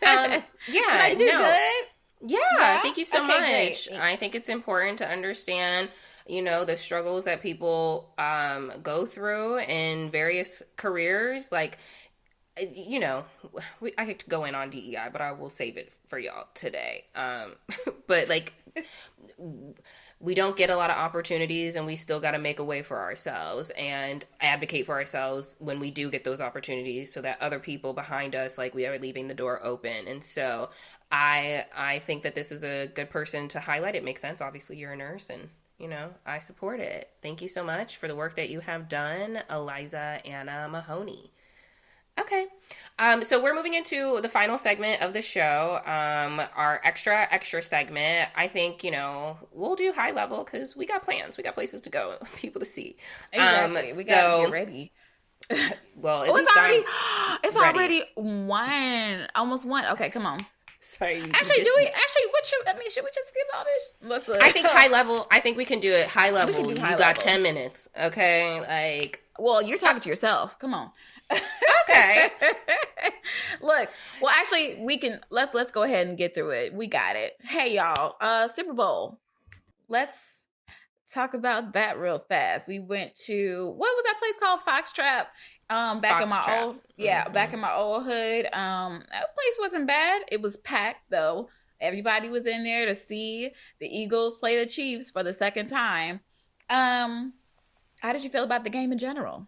Yeah, did I do good? Yeah, thank you so much. Great. I think it's important to understand, the struggles that people go through in various careers. Like, I could go in on DEI, but I will save it for y'all today. But like, we don't get a lot of opportunities, and we still got to make a way for ourselves and advocate for ourselves when we do get those opportunities, so that other people behind us, like, we are leaving the door open. And so I think that this is a good person to highlight. It makes sense. Obviously, you're a nurse, and I support it. Thank you so much for the work that you have done, Eliza Anna Mahoney. Okay. So we're moving into the final segment of the show, our extra segment. I think, we'll do high level because we got plans. We got places to go, people to see. Exactly. We got to get ready. Well, it's already one, almost one. Okay, come on. Sorry. Should we just skip all this? Listen. I think high level. I think we can do it high level. You got 10 minutes. Okay. Well, you're talking to yourself. Come on. Okay. Look, well, actually, we can let's go ahead and get through it. We got it. Hey, y'all, Super Bowl. Let's talk about that real fast. We went to, what was that place called? Foxtrot. Back in my old hood. That place wasn't bad. It was packed though. Everybody was in there to see the Eagles play the Chiefs for the second time. How did you feel about the game in general?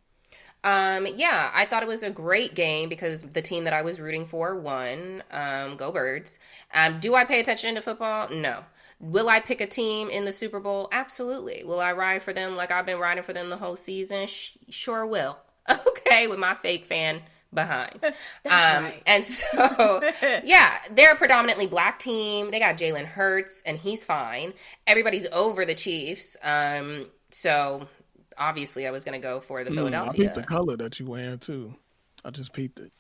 Yeah, I thought it was a great game because the team that I was rooting for won. Go Birds. Do I pay attention to football? No. Will I pick a team in the Super Bowl? Absolutely. Will I ride for them like I've been riding for them the whole season? Sure will. Okay, with my fake fan behind. That's right. And so, yeah, they're a predominantly black team. They got Jalen Hurts, and he's fine. Everybody's over the Chiefs. So obviously I was going to go for the I Philadelphia. peeped the color that you wearing too. I just peeped it.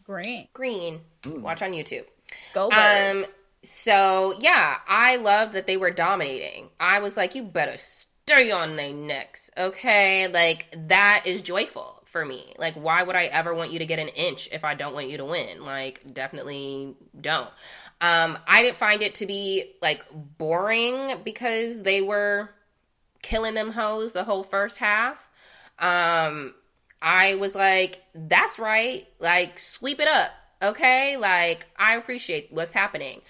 Green. Watch on YouTube. Go Birds. So yeah, I love that they were dominating. I was like, you better stay on their necks, okay? Like, that is joyful for me. Like, why would I ever want you to get an inch if I don't want you to win? Like, definitely don't. I didn't find it to be like boring because they were killing them hoes the whole first half. I was like, that's right. Like, sweep it up. Okay. Like, I appreciate what's happening.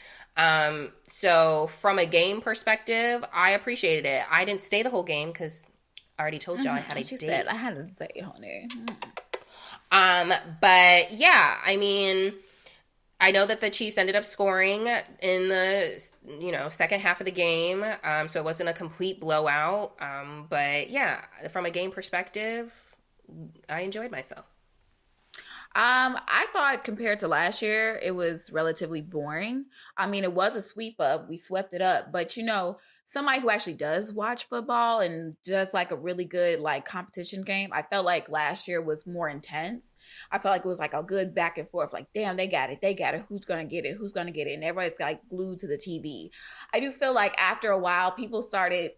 So from a game perspective, I appreciated it. I didn't stay the whole game because I already told y'all I had a She date. said I had to say on it. But yeah, I mean, I know that the Chiefs ended up scoring in the, second half of the game. So it wasn't a complete blowout. But yeah, from a game perspective, I enjoyed myself. I thought compared to last year, it was relatively boring. I mean, it was a sweep up. We swept it up. But, somebody who actually does watch football and does like a really good like competition game, I felt like last year was more intense. I felt like it was like a good back and forth. Like, damn, they got it. They got it. Who's going to get it? Who's going to get it? And everybody's like glued to the TV. I do feel like after a while, people started,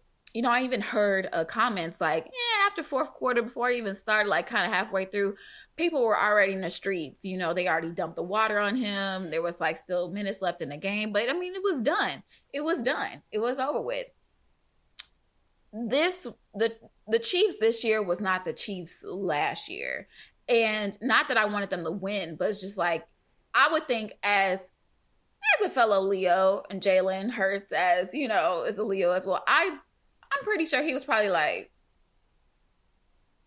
I even heard comments like, after fourth quarter, before I even started, like kind of halfway through, people were already in the streets. They already dumped the water on him. There was like still minutes left in the game. But I mean, it was done. It was done. It was over with. The Chiefs this year was not the Chiefs last year. And not that I wanted them to win, but it's just like, I would think as a fellow Leo and Jalen Hurts as a Leo as well, I'm pretty sure he was probably like,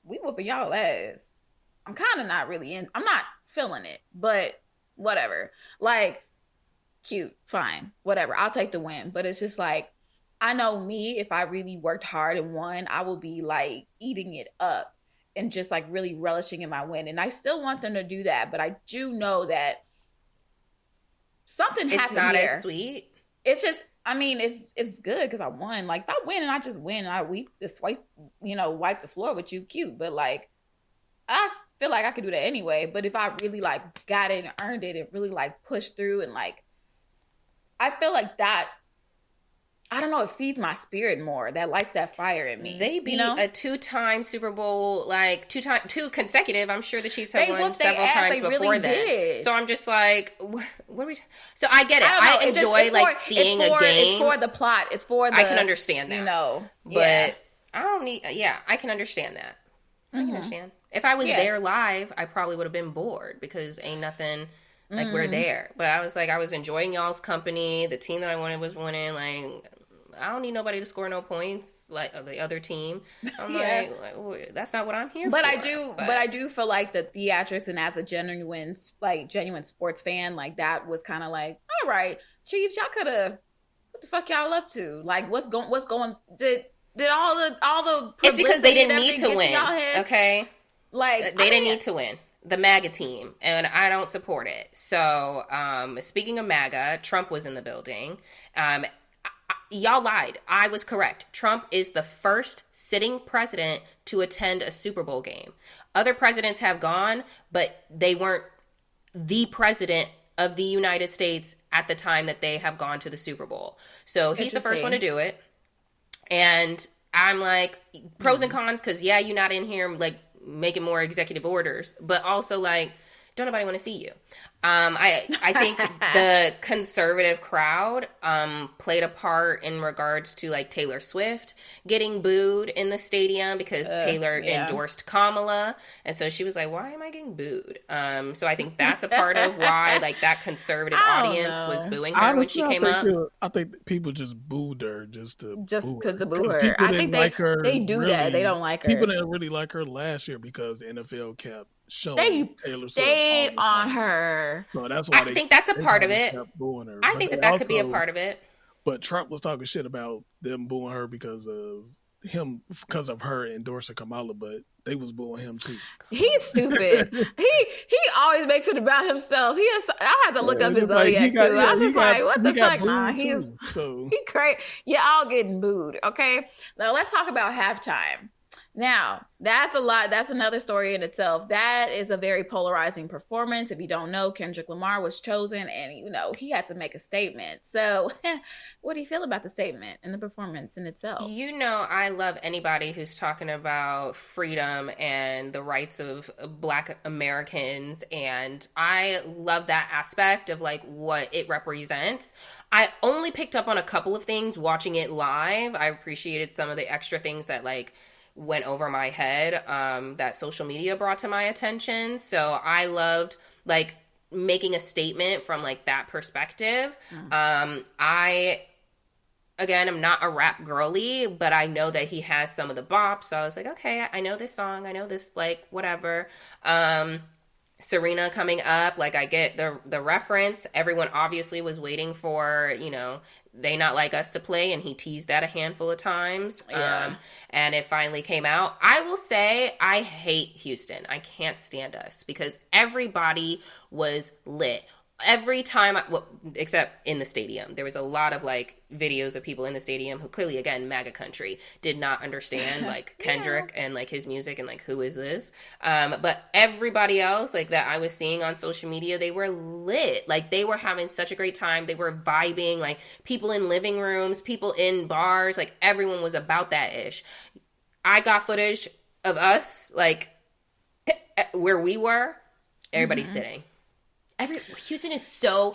we whooping y'all ass. I'm kind of not really I'm not feeling it, but whatever. Like, cute, fine, whatever. I'll take the win. But it's just like, I know me, if I really worked hard and won, I will be like eating it up and just like really relishing in my win. And I still want them to do that, but I do know that something happened here. It's not as sweet. It's just, I mean, it's good because I won. Like, if I win and I just win, wipe the floor with you, cute. But like, I feel like I could do that anyway. But if I really like got it and earned it and really like pushed through and like, I feel like that, I don't know, it feeds my spirit more. That lights that fire in me. They beat a two-time Super Bowl, like two consecutive. I'm sure the Chiefs have won several times before that. Did. So I'm just like, what are we? So I get it. I enjoy seeing a game. It's for the plot. It's for the. I can understand that. But yeah. I don't need. Yeah, I can understand that. I can understand. If I was there live, I probably would have been bored because ain't nothing. Like, we're there. But I was like, I was enjoying y'all's company. The team that I wanted was winning. Like, I don't need nobody to score no points like the other team. I'm like, that's not what I'm here but for. But I do feel like the theatrics, and as a genuine sports fan, like that was kind of like, all right, Chiefs, y'all could have, what the fuck y'all up to? Like, what's going, did all the it's because they didn't need to win. Okay. Like, they didn't need to win. The MAGA team, and I don't support it. So, speaking of MAGA, Trump was in the building. Y'all lied. I was correct. Trump is the first sitting president to attend a Super Bowl game. Other presidents have gone, but they weren't the president of the United States at the time that they have gone to the Super Bowl. So he's the first one to do it. And I'm like, pros and cons, because you're not in here like making more executive orders, but also like, don't nobody want to see you. I think the conservative crowd played a part in regards to like Taylor Swift getting booed in the stadium because Taylor endorsed Kamala, and so she was like, "Why am I getting booed?" So I think that's a part of why like that conservative audience was booing her when she came up. I think people just booed her just because to boo her. People I think like her. They do really, that. They don't like her. People didn't really like her last year because the NFL kept showing they Taylor stayed Swift on her. So that's why I think that's a part of it. Booing her. I think that could be a part of it. But Trump was talking shit about them booing her because of her endorsing Kamala, but they was booing him too. He's stupid. he always makes it about himself. I have to look up his Zodiac too. I was just like, what the fuck? Nah, he crazy. Y'all getting booed. Okay, now let's talk about halftime. Now, that's a lot. That's another story in itself. That is a very polarizing performance. If you don't know, Kendrick Lamar was chosen and, he had to make a statement. So what do you feel about the statement and the performance in itself? I love anybody who's talking about freedom and the rights of Black Americans. And I love that aspect of like what it represents. I only picked up on a couple of things watching it live. I appreciated some of the extra things that like went over my head that social media brought to my attention. So I loved like making a statement from like that perspective. I am not a rap girly, but I know that he has some of the bops. So I was like, okay, I know this song. I know this, like, whatever. Serena coming up, like I get the reference. Everyone obviously was waiting for, They Not Like Us to play, and he teased that a handful of times. Yeah. And it finally came out. I will say I hate Houston. I can't stand us because everybody was lit. Every time, except in the stadium, there was a lot of like videos of people in the stadium who clearly, again, MAGA country, did not understand like Kendrick and like his music and like who is this. But everybody else like that I was seeing on social media, they were lit. Like they were having such a great time. They were vibing. Like people in living rooms, people in bars, like everyone was about that ish. I got footage of us like where we were. Everybody's sitting. Houston is so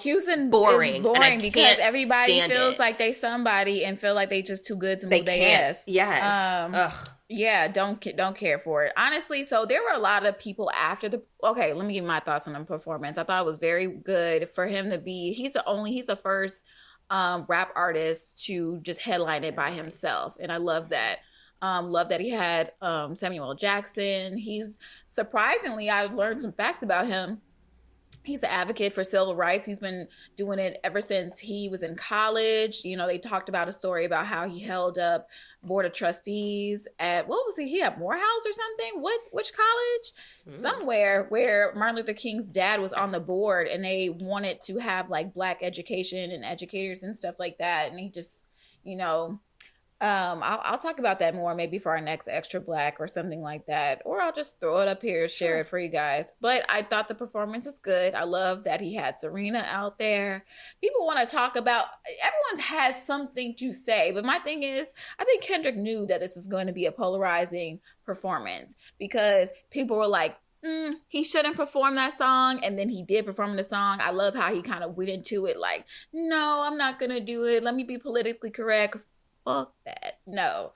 boring. Is boring because everybody feels like they somebody and feel like they just too good to move their ass. Yes. Yeah, don't care for it. Honestly, so there were a lot of people after okay, let me give my thoughts on the performance. I thought it was very good for him to be, he's the first rap artist to just headline it by himself. And I love that. Love that he had Samuel L. Jackson. He's surprisingly, I learned some facts about him. He's an advocate for civil rights. He's been doing it ever since he was in college. They talked about a story about how he held up board of trustees at, what was he at Morehouse or something? Which college? Somewhere where Martin Luther King's dad was on the board and they wanted to have like Black education and educators and stuff like that. And he just, I'll talk about that more maybe for our next Extra Black or something like that. Or I'll just throw it up here, share it for you guys. But I thought the performance was good. I love that he had Serena out there. People want to talk about, everyone's had something to say. But my thing is, I think Kendrick knew that this is going to be a polarizing performance because people were like, he shouldn't perform that song. And then he did perform the song. I love how he kind of went into it like, no, I'm not going to do it. Let me be politically correct. Fuck that. No,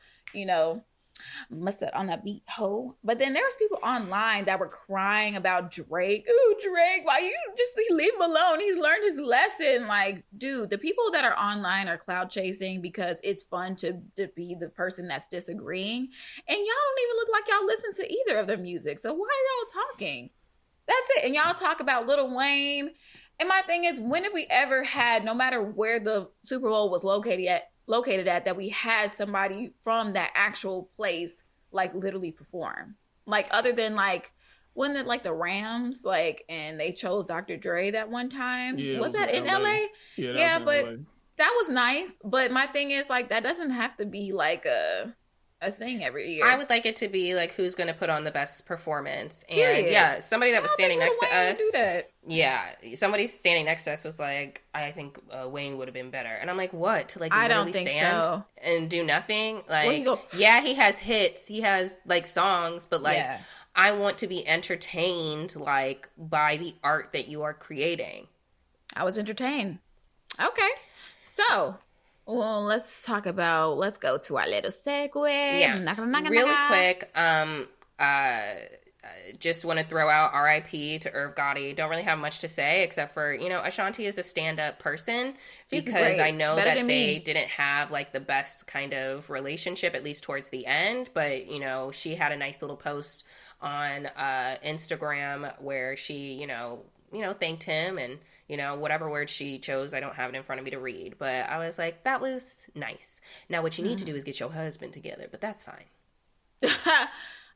must sit on that beat, ho. But then there was people online that were crying about Drake. Ooh, Drake, why you just leave him alone? He's learned his lesson. Like, dude, the people that are online are cloud chasing because it's fun to be the person that's disagreeing. And y'all don't even look like y'all listen to either of their music. So why are y'all talking? That's it. And y'all talk about Lil Wayne. And my thing is, when have we ever had, no matter where the Super Bowl was located at, that we had somebody from that actual place like literally perform? Like other than like, wasn't it like the Rams, like, and they chose Dr. Dre that one time? Yeah, was that in LA? Yeah, but LA. That was nice. But my thing is like, that doesn't have to be like a a thing every I year. would like it to be like who's going to put on the best performance. And Period. yeah, somebody I that was don't think standing next Little to Wayne would do us, that. yeah, somebody standing next to us was like, I think Wayne would have been better. And I'm like, what? To like I literally don't think stand so. and do nothing? Well, he Like, go, yeah, he has hits, he has like songs, but like, yeah. I want to be entertained like by the art that you are creating. I was entertained. Okay. So, well, let's go to our little segue. Yeah, Naka, naka, really naka. quick. Just want to throw out R.I.P. to Irv Gotti. Don't really have much to say except for Ashanti is a stand-up person She's because I great. know Better that than they me. didn't have like the best kind of relationship at least towards the end. But she had a nice little post on Instagram where she thanked him and whatever word she chose. I don't have it in front of me to read, but I was like, that was nice. Now what you need to do Mm. is get your husband together, but that's fine.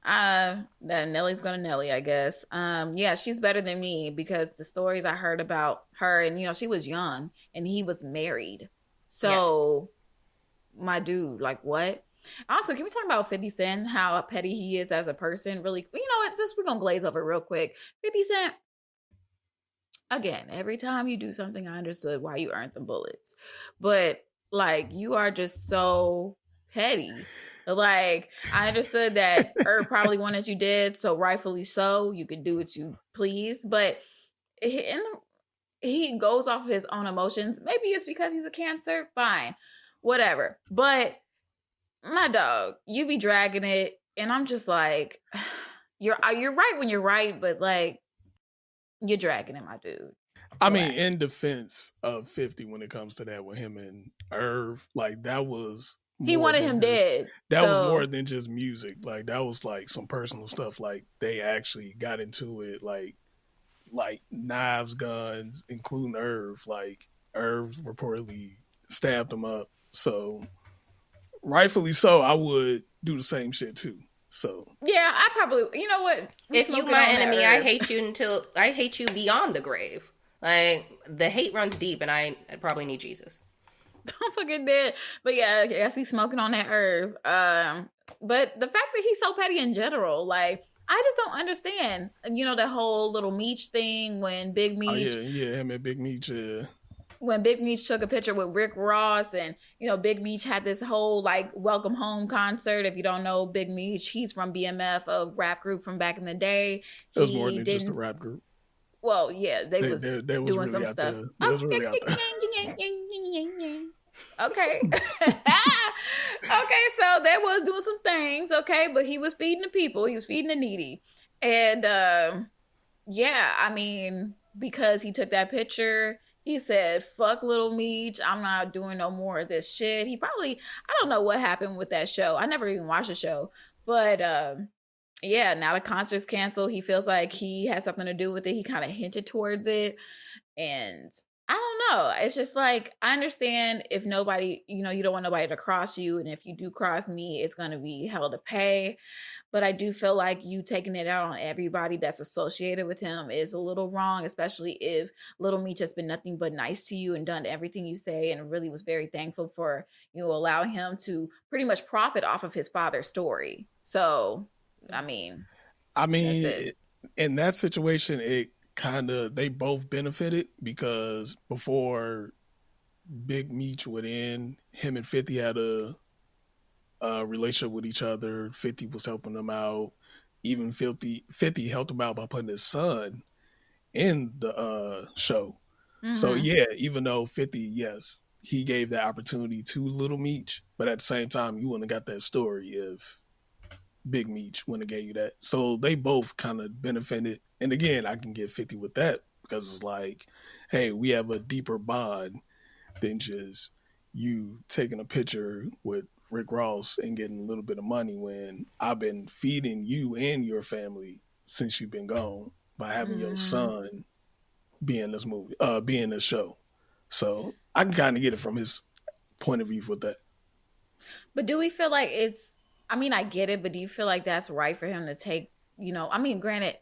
That Nelly's gonna Nelly, I guess. Yeah, she's better than me because the stories I heard about her, and she was young and he was married. Yes. So, my dude, like what? Also, can we talk about 50 Cent, how petty he is as a person? Really, you know what? Just we're gonna glaze over real quick. 50 Cent, again, every time you do something, I understood why you earned the bullets. But like you are just so petty. Like I understood that Herb probably wanted you dead, so rightfully so, you could do what you please. But he goes off of his own emotions. Maybe it's because he's a Cancer. Fine, whatever. But my dog, you be dragging it, and I'm just like, you're right when you're right, but like you're dragging it, my dude. I mean, Relax. in defense of 50 when it comes to that with him and Irv, like that was He more wanted than him just dead. So music. Like that was like some personal stuff. Like they actually got into it like knives, guns, including Irv. Like Irv reportedly stabbed him up. So rightfully so, I would do the same shit too. So yeah, I probably you know what? We If you smoking my on that enemy, herb. I hate you beyond the grave. Like the hate runs deep, and I probably need Jesus. Don't forget that. But yeah, I guess he's smoking on that herb. But the fact that he's so petty in general, like I just don't understand. The whole little Meech thing oh yeah, yeah, him and Big Meech, yeah. when Big Meech took a picture with Rick Ross, and Big Meech had this whole like welcome home concert. If you don't know Big Meech, he's from BMF, a rap group from back in the day. It was more He than just a didn't. rap group. Well, yeah, they was They was doing really some out stuff. there. They was really out there. Okay. Okay, so they was doing some things, okay, but he was feeding the people, he was feeding the needy. And yeah, I mean, because he took that picture, he said, fuck Little Meech, I'm not doing no more of this shit. I don't know what happened with that show. I never even watched the show. But yeah, now the concert's canceled. He feels like he has something to do with it. He kind of hinted towards it. And I don't know. It's just like, I understand if nobody, you don't want nobody to cross you. And if you do cross me, it's going to be hell to pay. But I do feel like you taking it out on everybody that's associated with him is a little wrong, especially if Little Meech has been nothing but nice to you and done everything you say and really was very thankful for you allowing him to pretty much profit off of his father's story. So, I mean, I that's mean, it. in that situation, it kind of they both benefited because before Big Meech went in, him and 50 had a relationship with each other. 50 was helping them out. Even 50 helped him out by putting his son in the show. So Mm-hmm. yeah, even though 50, yes, he gave that opportunity to Little Meech, but at the same time, you wouldn't have got that story if Big Meech wouldn't have gave you that. So they both kind of benefited. And again, I can get 50 with that because it's like, hey, we have a deeper bond than just you taking a picture with Rick Ross and getting a little bit of money when I've been feeding you and your family since you've been gone by having your Mm-hmm. son be in this movie, be in this show. So I can kind of get it from his point of view with that. But do we feel like I mean, I get it, but do you feel like that's right for him to take, I mean, granted,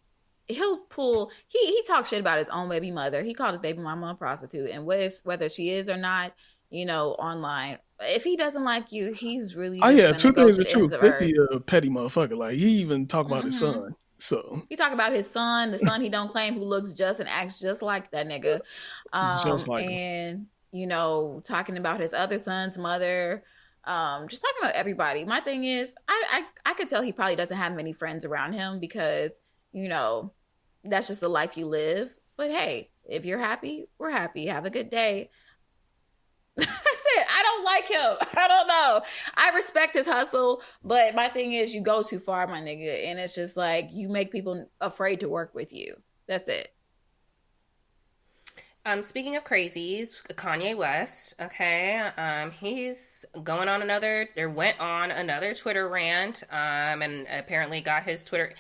he talks shit about his own baby mother. He called his baby mama a prostitute. And what if, whether she is or not, online, if he doesn't like you, he's really Oh just yeah, gonna two go things to are the true. ends of earth. 50 a petty motherfucker. Like he even talk about his Mm-hmm. son. So He talk about his son, the son he don't claim, who looks just and acts just like that nigga. just like him. And talking about his other son's mother. Just talking about everybody. My thing is, I could tell he probably doesn't have many friends around him because, that's just the life you live. But hey, if you're happy, we're happy. Have a good day. That's it. I don't like him. I don't know. I respect his hustle, but my thing is, you go too far, my nigga, and it's just like you make people afraid to work with you. That's it. Speaking of crazies, Kanye West, okay, he's going on went on another Twitter rant, and apparently got his Twitter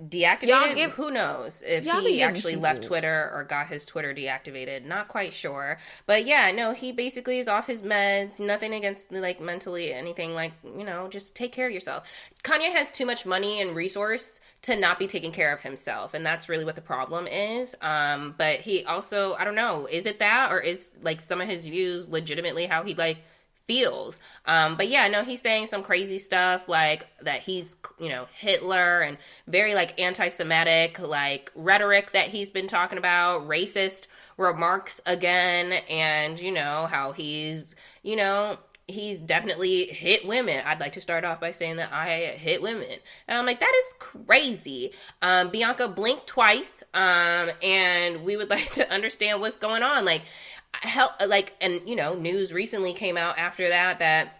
deactivated. Who knows if he actually left Twitter or got his Twitter deactivated? Not quite sure, but yeah, no, he basically is off his meds. Nothing against like mentally anything. Like just take care of yourself. Kanye has too much money and resource to not be taking care of himself, and that's really what the problem is. But he also, I don't know, is it that, or is like some of his views legitimately how he like feels? But yeah, no, he's saying some crazy stuff like that he's Hitler, and very like anti-Semitic like rhetoric that he's been talking about, racist remarks again, and how he's definitely hit women. I'd like to start off by saying that I hit women. And I'm like, that is crazy. Bianca blinked twice, and we would like to understand what's going on. News recently came out after that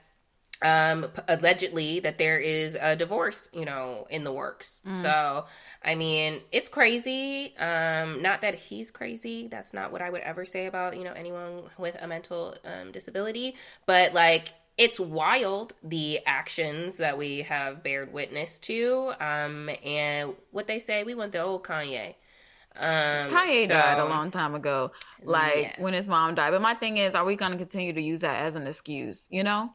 allegedly that there is a divorce, in the works. So, I mean, it's crazy. Not that he's crazy. That's not what I would ever say about, anyone with a mental disability. But, like, it's wild, the actions that we have bared witness to. And what they say, we want the old Kanye. Kanye died a long time ago, when his mom died. But my thing is, are we going to continue to use that as an excuse? Yeah,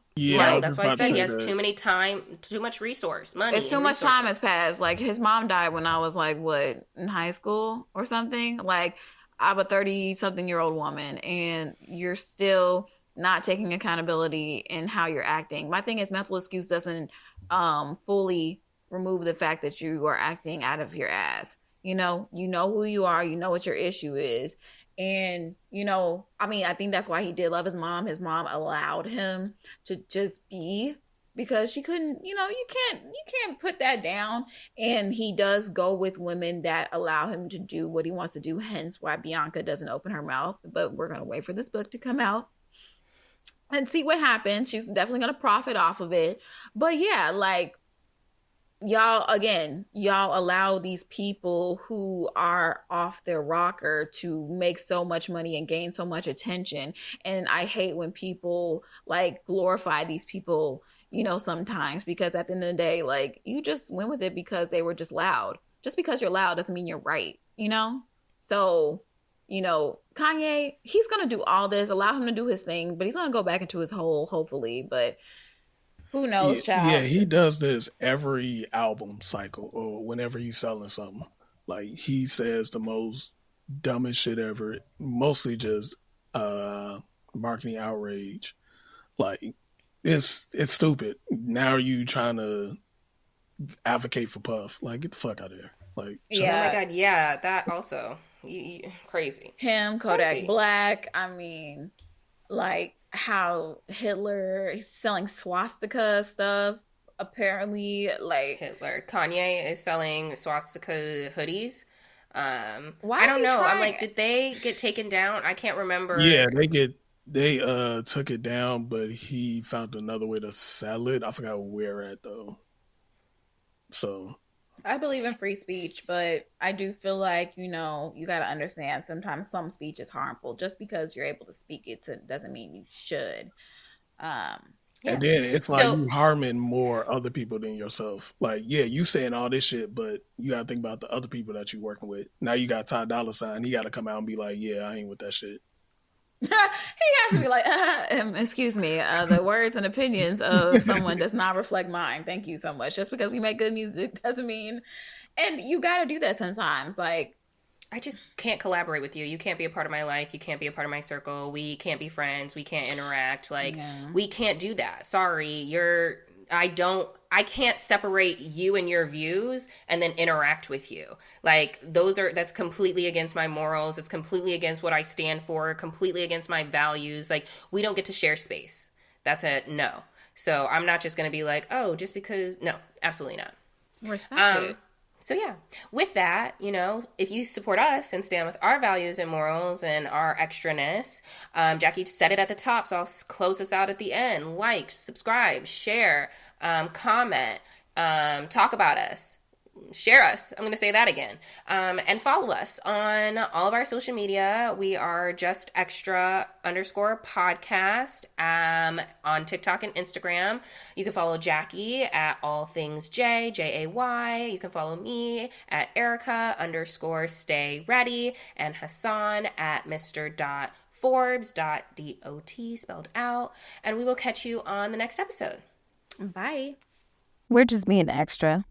that's why I said he has too much resource, money. It's too much time has passed. Like his mom died when I was like, what, in high school or something? Like I'm a 30-something-year-old woman, and you're still not taking accountability in how you're acting. My thing is, mental excuse doesn't fully remove the fact that you are acting out of your ass. You know who you are, you know what your issue is. And, I think that's why he did love his mom. His mom allowed him to just be, because she couldn't, you can't put that down. And he does go with women that allow him to do what he wants to do. Hence why Bianca doesn't open her mouth. But we're going to wait for this book to come out and see what happens. She's definitely going to profit off of it. But yeah, like, y'all allow these people who are off their rocker to make so much money and gain so much attention. And I hate when people like glorify these people, sometimes, because at the end of the day, like, you just went with it because they were just loud. Just because you're loud doesn't mean you're right, So, Kanye, he's going to do all this, allow him to do his thing, but he's going to go back into his hole, hopefully. But who knows, child? Yeah, he does this every album cycle or whenever he's selling something. Like, he says the most dumbest shit ever, mostly just marketing outrage. Like, it's stupid. Now you trying to advocate for Puff. Like, get the fuck out of there. Like, yeah. Oh my God, yeah, that also. Crazy. Him, Kodak Black, like, how Hitler is selling swastika stuff, apparently. Like, Hitler. Kanye is selling swastika hoodies. I don't know. I'm like, did they get taken down? I can't remember. Yeah, they took it down, but he found another way to sell it. I forgot where at though. So I believe in free speech, but I do feel like, you got to understand sometimes some speech is harmful. Just because you're able to speak it doesn't mean you should. Yeah. And then it's like you harming more other people than yourself. Like, yeah, you saying all this shit, but you got to think about the other people that you're working with. Now you got Ty Dolla $ign. He got to come out and be like, yeah, I ain't with that shit. He has to be like, excuse me, the words and opinions of someone does not reflect mine. Thank you so much. Just because we make good music doesn't mean, and you got to do that sometimes. Like, I just can't collaborate with you. You can't be a part of my life. You can't be a part of my circle. We can't be friends. We can't interact. Like, Yeah. we can't do that. Sorry. I can't separate you and your views and then interact with you. Like, that's completely against my morals. It's completely against what I stand for, completely against my values. Like, we don't get to share space. That's a no. So I'm not just going to be like, oh, just because, no, absolutely not. Respect it. So yeah, with that, if you support us and stand with our values and morals and our extraness, Jackie said it at the top, so I'll close us out at the end. Like, subscribe, share, comment, talk about us. Share us. I'm going to say that again. And follow us on all of our social media. We are just extra _ podcast on TikTok and Instagram. You can follow Jackie at all things Jay. You can follow me at Erica _ stay ready, and Hassan at Mr.Forbes.dot spelled out. And we will catch you on the next episode. Bye. We're just being extra.